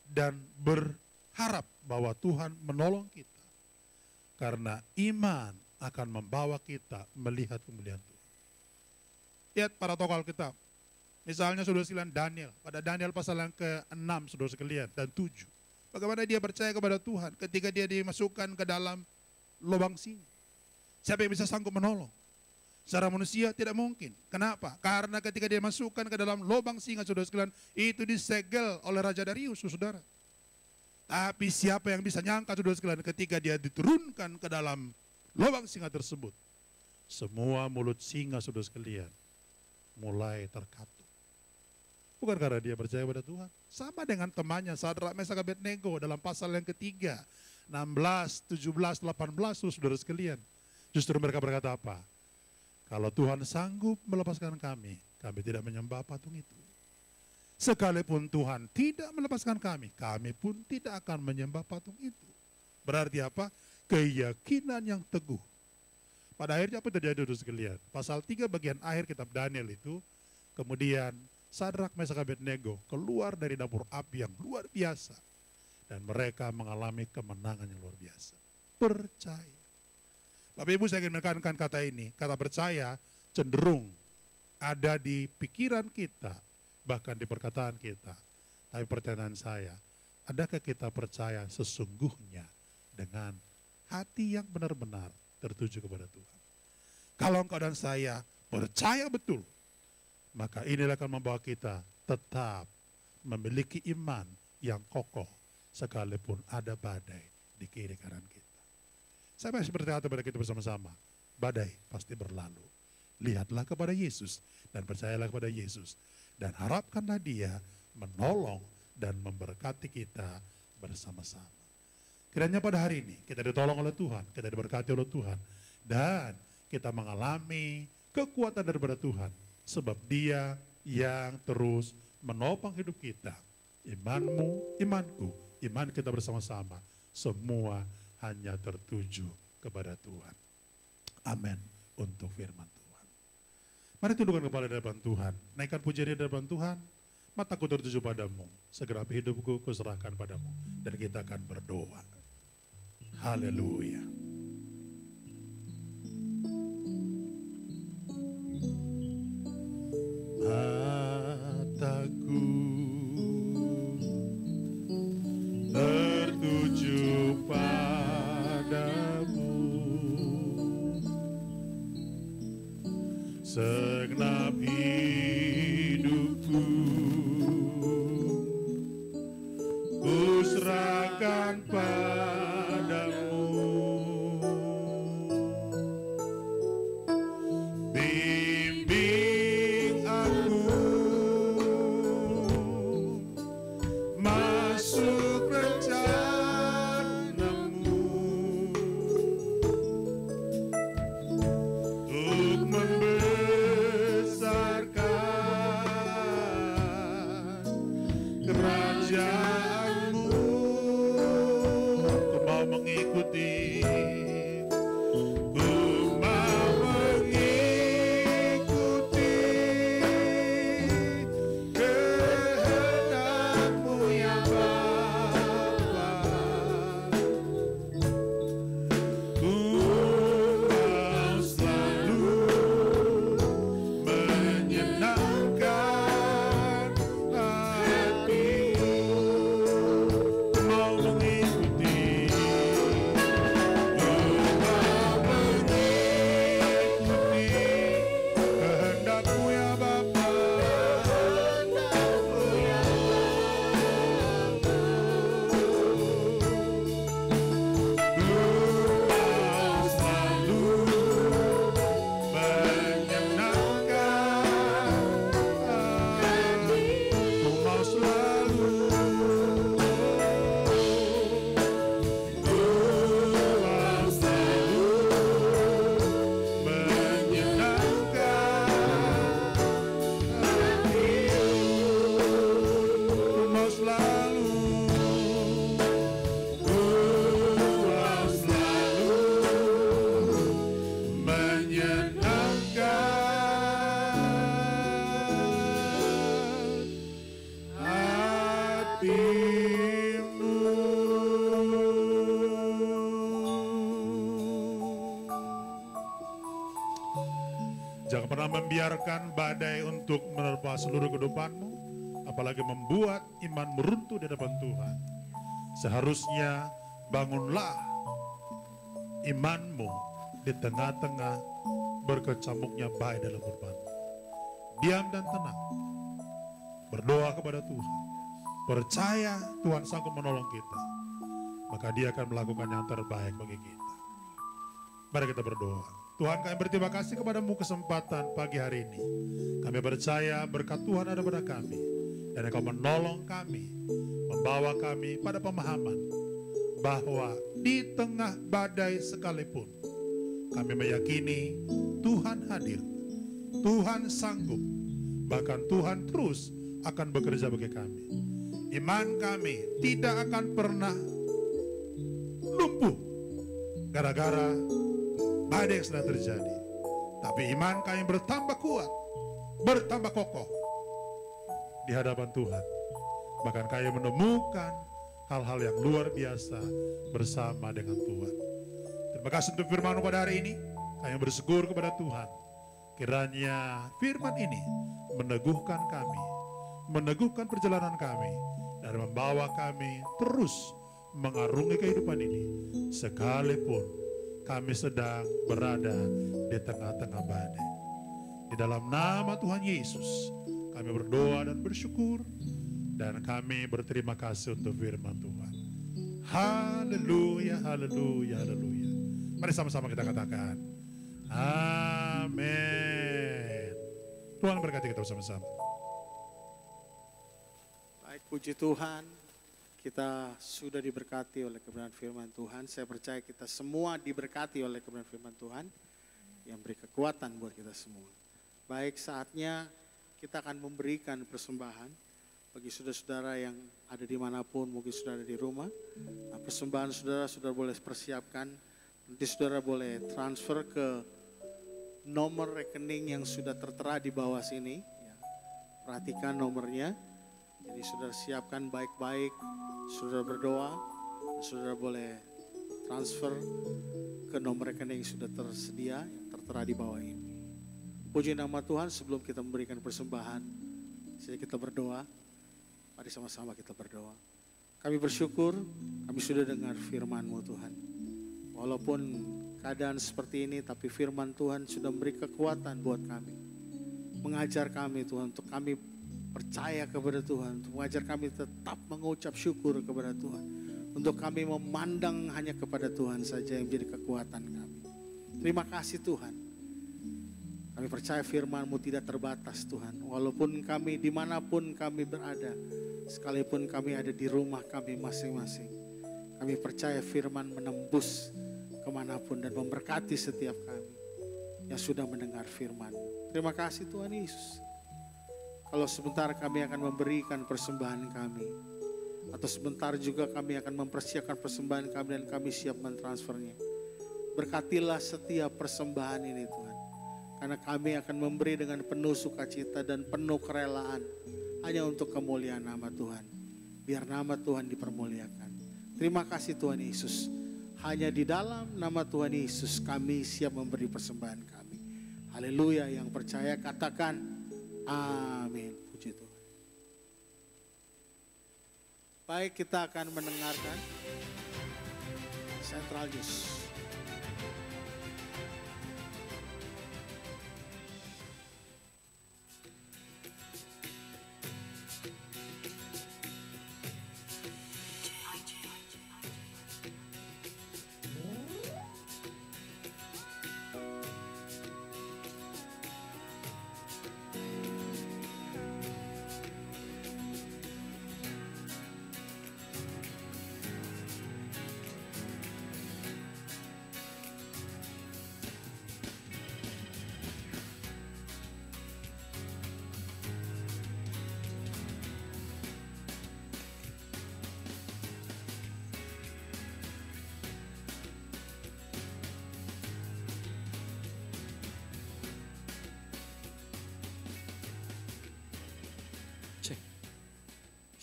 dan berharap bahwa Tuhan menolong kita. Karena iman akan membawa kita melihat kemuliaan Tuhan. Lihat para tokoh Alkitab. Misalnya saudara sekalian Daniel, pada Daniel pasal yang ke-6 saudara sekalian dan 7. Bagaimana dia percaya kepada Tuhan ketika dia dimasukkan ke dalam lubang singa. Siapa yang bisa sanggup menolong? Secara manusia tidak mungkin. Kenapa? Karena ketika dia masukkan ke dalam lubang singa saudara sekalian, itu disegel oleh Raja Darius, saudara. Tapi siapa yang bisa nyangka saudara sekalian ketika dia diturunkan ke dalam lubang singa tersebut, semua mulut singa saudara sekalian mulai terkatup. Bukan karena dia percaya pada Tuhan. Sama dengan temannya Sadrak, Mesak, Abednego dalam pasal yang ketiga, 16, 17, 18 saudara sekalian. Justru mereka berkata apa? Kalau Tuhan sanggup melepaskan kami, kami tidak menyembah patung itu. Sekalipun Tuhan tidak melepaskan kami, kami pun tidak akan menyembah patung itu. Berarti apa? Keyakinan yang teguh. Pada akhirnya apa terjadi saudara sekalian? Pasal 3 bagian akhir kitab Daniel itu, kemudian Sadrak, Mesak, Abednego keluar dari dapur api yang luar biasa. Dan mereka mengalami kemenangan yang luar biasa. Percaya. Bapak Ibu, saya ingin menekankan kata ini. Kata percaya cenderung ada di pikiran kita, bahkan di perkataan kita. Tapi pertanyaan saya, adakah kita percaya sesungguhnya dengan hati yang benar-benar tertuju kepada Tuhan? Kalau engkau dan saya percaya betul, maka inilah akan membawa kita tetap memiliki iman yang kokoh sekalipun ada badai di kiri kanan kita. Saya masih berkata kepada kita bersama-sama, badai pasti berlalu. Lihatlah kepada Yesus dan percayalah kepada Yesus. Dan harapkanlah Dia menolong dan memberkati kita bersama-sama. Kiranya pada hari ini kita ditolong oleh Tuhan, kita diberkati oleh Tuhan. Dan kita mengalami kekuatan daripada Tuhan. Sebab Dia yang terus menopang hidup kita. Imanmu, imanku, iman kita bersama-sama. Semua hanya tertuju kepada Tuhan. Amin untuk firman Tuhan. Mari tundukkan kepala di hadapan Tuhan. Naikkan pujian di hadapan Tuhan. Mataku tertuju padamu. Segenap hidupku kuserahkan padamu. Dan kita akan berdoa. Haleluya. Mataku tertuju padamu, segenap hidupku kuserahkan padamu. Bimbing aku masuk rencanamu untuk membesarkan kerajaanmu. Ku mau mengikuti, ku mau mengikuti kehendak-Mu ya Bapa. Ku mau selalu menyenangkan hati-Mu. Ku mau mengikuti, ku mau mengikuti kehendak-Mu ya Bapa. Kehendak-Mu ya Bapa. Ku mau selalu menyenangkan hati. Ku mau selalu, ku mau selalu menyenangkan hati-Mu. Ku mau selalu, ku mau selalu menyenangkan hati-Mu. Jangan pernah membiarkan badai untuk menerpa seluruh kehidupanmu, apalagi membuat imanmu runtuh di hadapan Tuhan. Seharusnya bangunlah imanmu di tengah-tengah berkecamuknya badai dalam kehidupanmu. Diam dan tenang. Berdoa kepada Tuhan. Percaya Tuhan sanggup menolong kita. Maka Dia akan melakukan yang terbaik bagi kita. Mari kita berdoa. Tuhan, kami berterima kasih kepadamu kesempatan pagi hari ini. Kami percaya berkat Tuhan ada pada kami. Dan Engkau menolong kami, membawa kami pada pemahaman bahwa di tengah badai sekalipun, kami meyakini Tuhan hadir, Tuhan sanggup, bahkan Tuhan terus akan bekerja bagi kami. Iman kami tidak akan pernah lumpuh gara-gara badai yang sedang terjadi. Tapi iman kami bertambah kuat, bertambah kokoh di hadapan Tuhan. Bahkan kami menemukan hal-hal yang luar biasa bersama dengan Tuhan. Terima kasih untuk firman pada hari ini. Kami bersyukur kepada Tuhan. Kiranya firman ini meneguhkan kami, meneguhkan perjalanan kami, dan membawa kami terus mengarungi kehidupan ini. Sekalipun kami sedang berada di tengah-tengah badai. Di dalam nama Tuhan Yesus, kami berdoa dan bersyukur, dan kami berterima kasih untuk firman Tuhan. Haleluya, haleluya, haleluya. Mari sama-sama kita katakan, amin. Tuhan berkati kita bersama-sama. Baik, puji Tuhan. Kita sudah diberkati oleh kebenaran firman Tuhan. Saya percaya kita semua diberkati oleh kebenaran firman Tuhan. yang beri kekuatan buat kita semua. Baik, saatnya kita akan memberikan persembahan bagi saudara-saudara yang ada dimanapun, mungkin saudara di rumah. Nah, persembahan saudara boleh persiapkan. Nanti saudara boleh transfer ke nomor rekening yang sudah tertera di bawah sini. Ya, perhatikan nomornya. Jadi saudara siapkan baik-baik, saudara berdoa, saudara boleh transfer ke nomor rekening yang sudah tersedia yang tertera di bawah ini. Puji nama Tuhan, sebelum kita memberikan persembahan, saya kita berdoa. Mari sama-sama kita berdoa. Kami bersyukur, kami sudah dengar firman-Mu Tuhan. Walaupun keadaan seperti ini, tapi firman Tuhan sudah memberi kekuatan buat kami. Mengajar kami Tuhan, untuk kami percaya kepada Tuhan, untuk mengajar kami tetap mengucap syukur kepada Tuhan. Untuk kami memandang hanya kepada Tuhan saja yang menjadi kekuatan kami. Terima kasih Tuhan. Kami percaya firman-Mu tidak terbatas Tuhan. Walaupun kami dimanapun kami berada, sekalipun kami ada di rumah kami masing-masing, kami percaya firman menembus kemanapun dan memberkati setiap kami yang sudah mendengar firman-Mu. Terima kasih Tuhan Yesus. Kalau sebentar kami akan memberikan persembahan kami, atau sebentar juga kami akan mempersiapkan persembahan kami dan kami siap mentransfernya. Berkatilah setiap persembahan ini Tuhan. Karena kami akan memberi dengan penuh sukacita dan penuh kerelaan hanya untuk kemuliaan nama Tuhan. Biar nama Tuhan dipermuliakan. Terima kasih Tuhan Yesus. Hanya di dalam nama Tuhan Yesus kami siap memberi persembahan kami. Haleluya, yang percaya katakan amin. Puji Tuhan. Baik, kita akan mendengarkan Central News.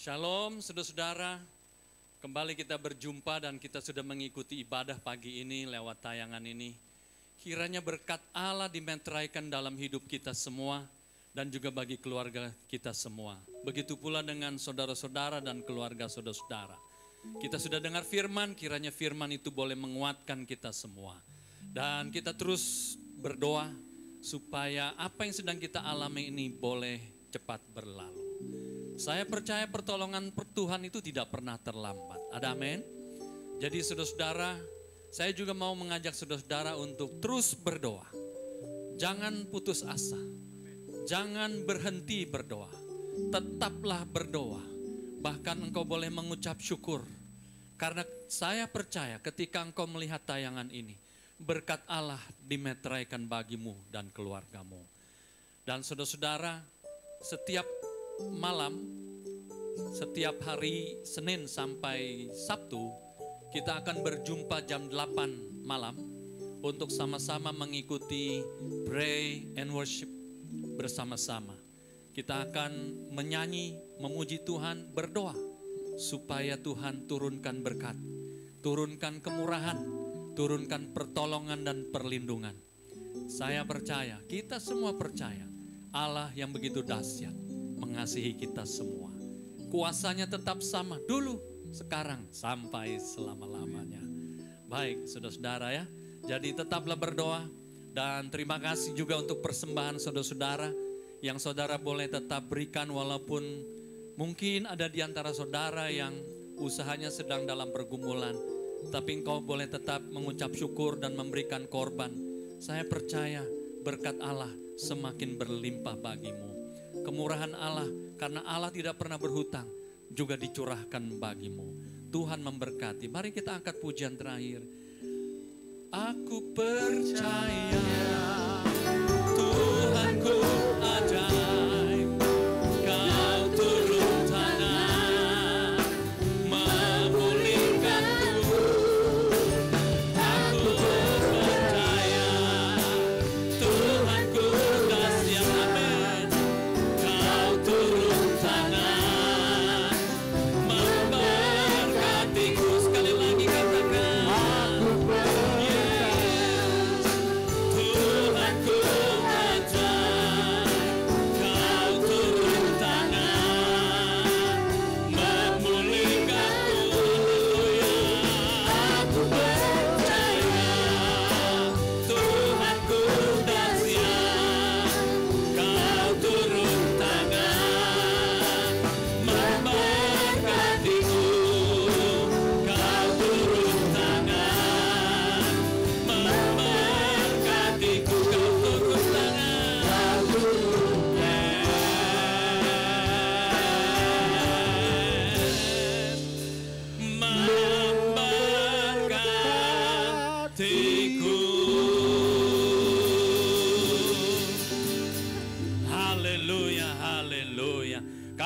Shalom saudara-saudara, kembali kita berjumpa dan kita sudah mengikuti ibadah pagi ini lewat tayangan ini. Kiranya berkat Allah dimeteraikan dalam hidup kita semua dan juga bagi keluarga kita semua. Begitu pula dengan saudara-saudara dan keluarga saudara-saudara. Kita sudah dengar firman, kiranya firman itu boleh menguatkan kita semua. Dan kita terus berdoa supaya apa yang sedang kita alami ini boleh cepat berlalu. Saya percaya pertolongan Tuhan itu tidak pernah terlambat. Ada amin? Jadi saudara-saudara, saya juga mau mengajak saudara-saudara untuk terus berdoa. Jangan putus asa. Jangan berhenti berdoa. Tetaplah berdoa. Bahkan engkau boleh mengucap syukur. Karena saya percaya ketika engkau melihat tayangan ini, berkat Allah dimeteraikan bagimu dan keluargamu. Dan saudara-saudara, setiap malam, setiap hari Senin sampai Sabtu, kita akan berjumpa jam 8 malam untuk sama-sama mengikuti pray and worship bersama-sama. Kita akan menyanyi, memuji Tuhan, berdoa supaya Tuhan turunkan berkat, turunkan kemurahan, turunkan pertolongan dan perlindungan. Saya percaya, kita semua percaya, Allah yang begitu dahsyat mengasihi kita semua. Kuasanya tetap sama dulu, sekarang, sampai selama-lamanya. Baik, saudara-saudara ya. Jadi tetaplah berdoa. Dan terima kasih juga untuk persembahan saudara-saudara yang saudara boleh tetap berikan walaupun mungkin ada di antara saudara yang usahanya sedang dalam pergumulan. Tapi engkau boleh tetap mengucap syukur dan memberikan korban. Saya percaya berkat Allah semakin berlimpah bagimu. Kemurahan Allah, karena Allah tidak pernah berhutang, juga dicurahkan bagimu. Tuhan memberkati. Mari kita angkat pujian terakhir. Aku percaya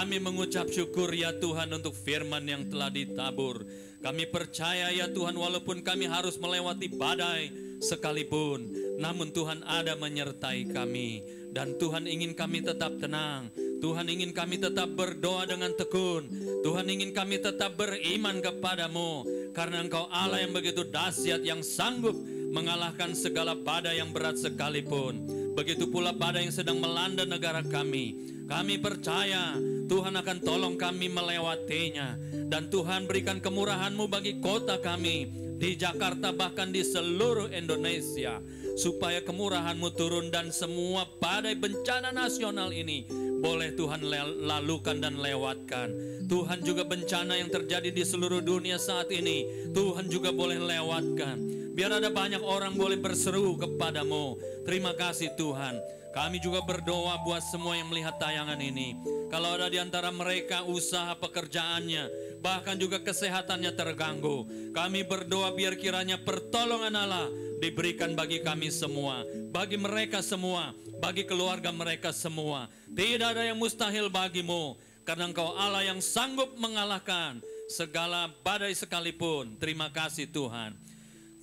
Kami mengucap syukur ya Tuhan untuk firman yang telah ditabur. Kami percaya ya Tuhan, walaupun kami harus melewati badai sekalipun, namun Tuhan ada menyertai kami. Dan Tuhan ingin kami tetap tenang. Tuhan ingin kami tetap berdoa dengan tekun. Tuhan ingin kami tetap beriman kepadamu. Karena Engkau Allah yang begitu dahsyat, yang sanggup mengalahkan segala badai yang berat sekalipun. Begitu pula badai yang sedang melanda negara kami. Kami percaya Tuhan akan tolong kami melewatinya. Dan Tuhan berikan kemurahan-Mu bagi kota kami di Jakarta, bahkan di seluruh Indonesia, supaya kemurahan-Mu turun dan semua badai bencana nasional ini boleh Tuhan lalukan dan lewatkan. Tuhan juga bencana yang terjadi di seluruh dunia saat ini, Tuhan juga boleh lewatkan. Biar ada banyak orang boleh berseru kepadamu. Terima kasih Tuhan. Kami juga berdoa buat semua yang melihat tayangan ini. Kalau ada di antara mereka usaha pekerjaannya, bahkan juga kesehatannya terganggu, kami berdoa biar kiranya pertolongan Allah diberikan bagi kami semua, bagi mereka semua, bagi keluarga mereka semua. Tidak ada yang mustahil bagimu, karena Engkau Allah yang sanggup mengalahkan segala badai sekalipun. Terima kasih Tuhan.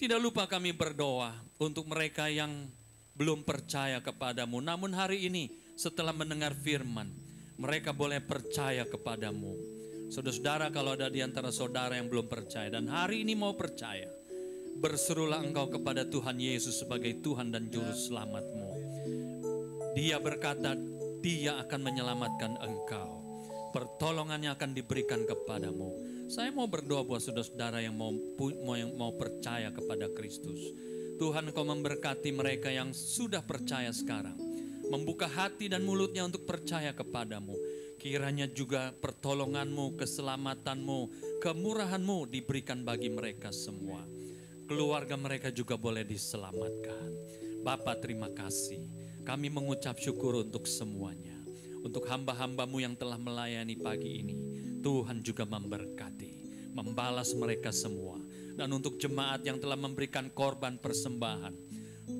Tidak lupa kami berdoa untuk mereka yang belum percaya kepadamu, namun hari ini setelah mendengar firman, mereka boleh percaya kepadamu. Saudara-saudara, kalau ada di antara saudara yang belum percaya dan hari ini mau percaya, berserulah engkau kepada Tuhan Yesus sebagai Tuhan dan Juru Selamatmu. Dia berkata, Dia akan menyelamatkan engkau. Pertolongannya akan diberikan kepadamu. Saya mau berdoa buat saudara-saudara yang mau percaya kepada Kristus. Tuhan, Engkau memberkati mereka yang sudah percaya sekarang, membuka hati dan mulutnya untuk percaya kepadamu. Kiranya juga pertolongan-Mu, keselamatan-Mu, kemurahan-Mu diberikan bagi mereka semua. Keluarga mereka juga boleh diselamatkan. Bapa, terima kasih. Kami mengucap syukur untuk semuanya. Untuk hamba-hamba-Mu yang telah melayani pagi ini, Tuhan juga memberkati, membalas mereka semua. Dan untuk jemaat yang telah memberikan korban persembahan,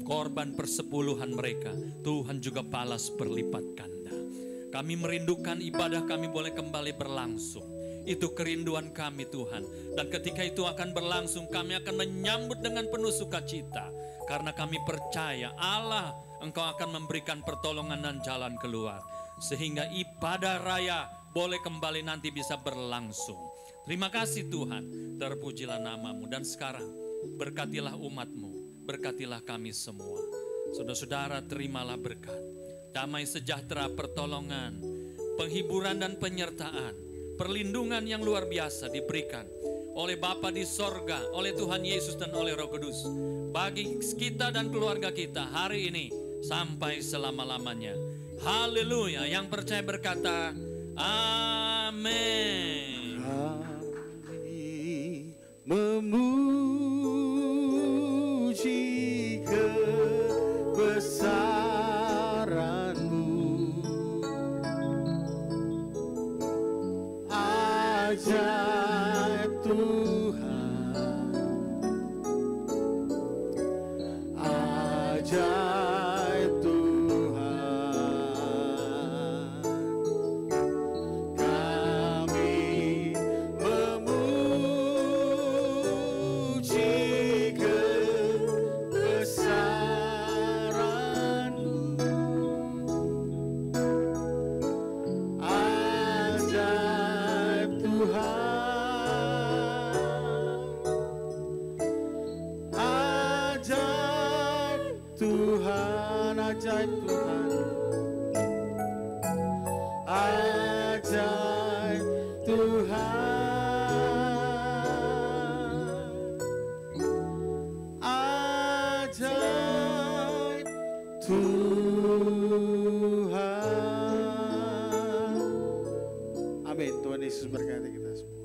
korban persepuluhan mereka, Tuhan juga balas berlipat ganda. Kami merindukan ibadah kami boleh kembali berlangsung. Itu kerinduan kami Tuhan. Dan ketika itu akan berlangsung, kami akan menyambut dengan penuh sukacita. Karena kami percaya Allah, Engkau akan memberikan pertolongan dan jalan keluar. Sehingga ibadah raya boleh kembali nanti bisa berlangsung. Terima kasih Tuhan, terpujilah nama-Mu. Dan sekarang berkatilah umat-Mu, berkatilah kami semua. Saudara-saudara, terimalah berkat, damai sejahtera, pertolongan, penghiburan dan penyertaan, perlindungan yang luar biasa diberikan oleh Bapa di sorga, oleh Tuhan Yesus dan oleh Roh Kudus. Bagi kita dan keluarga kita hari ini sampai selama-lamanya. Haleluya. Yang percaya berkata, amin. Memuji kebesaran-Mu, ajaib Tuhan, ajaib Tuhan. Kami memuji kebesaran-Mu, ajaib Tuhan, ajaib Tuhan, ajaib Tuhan, ajaib Tuhan, ajaib Tuhan. Amin. Tuhan Yesus berkati kita semua.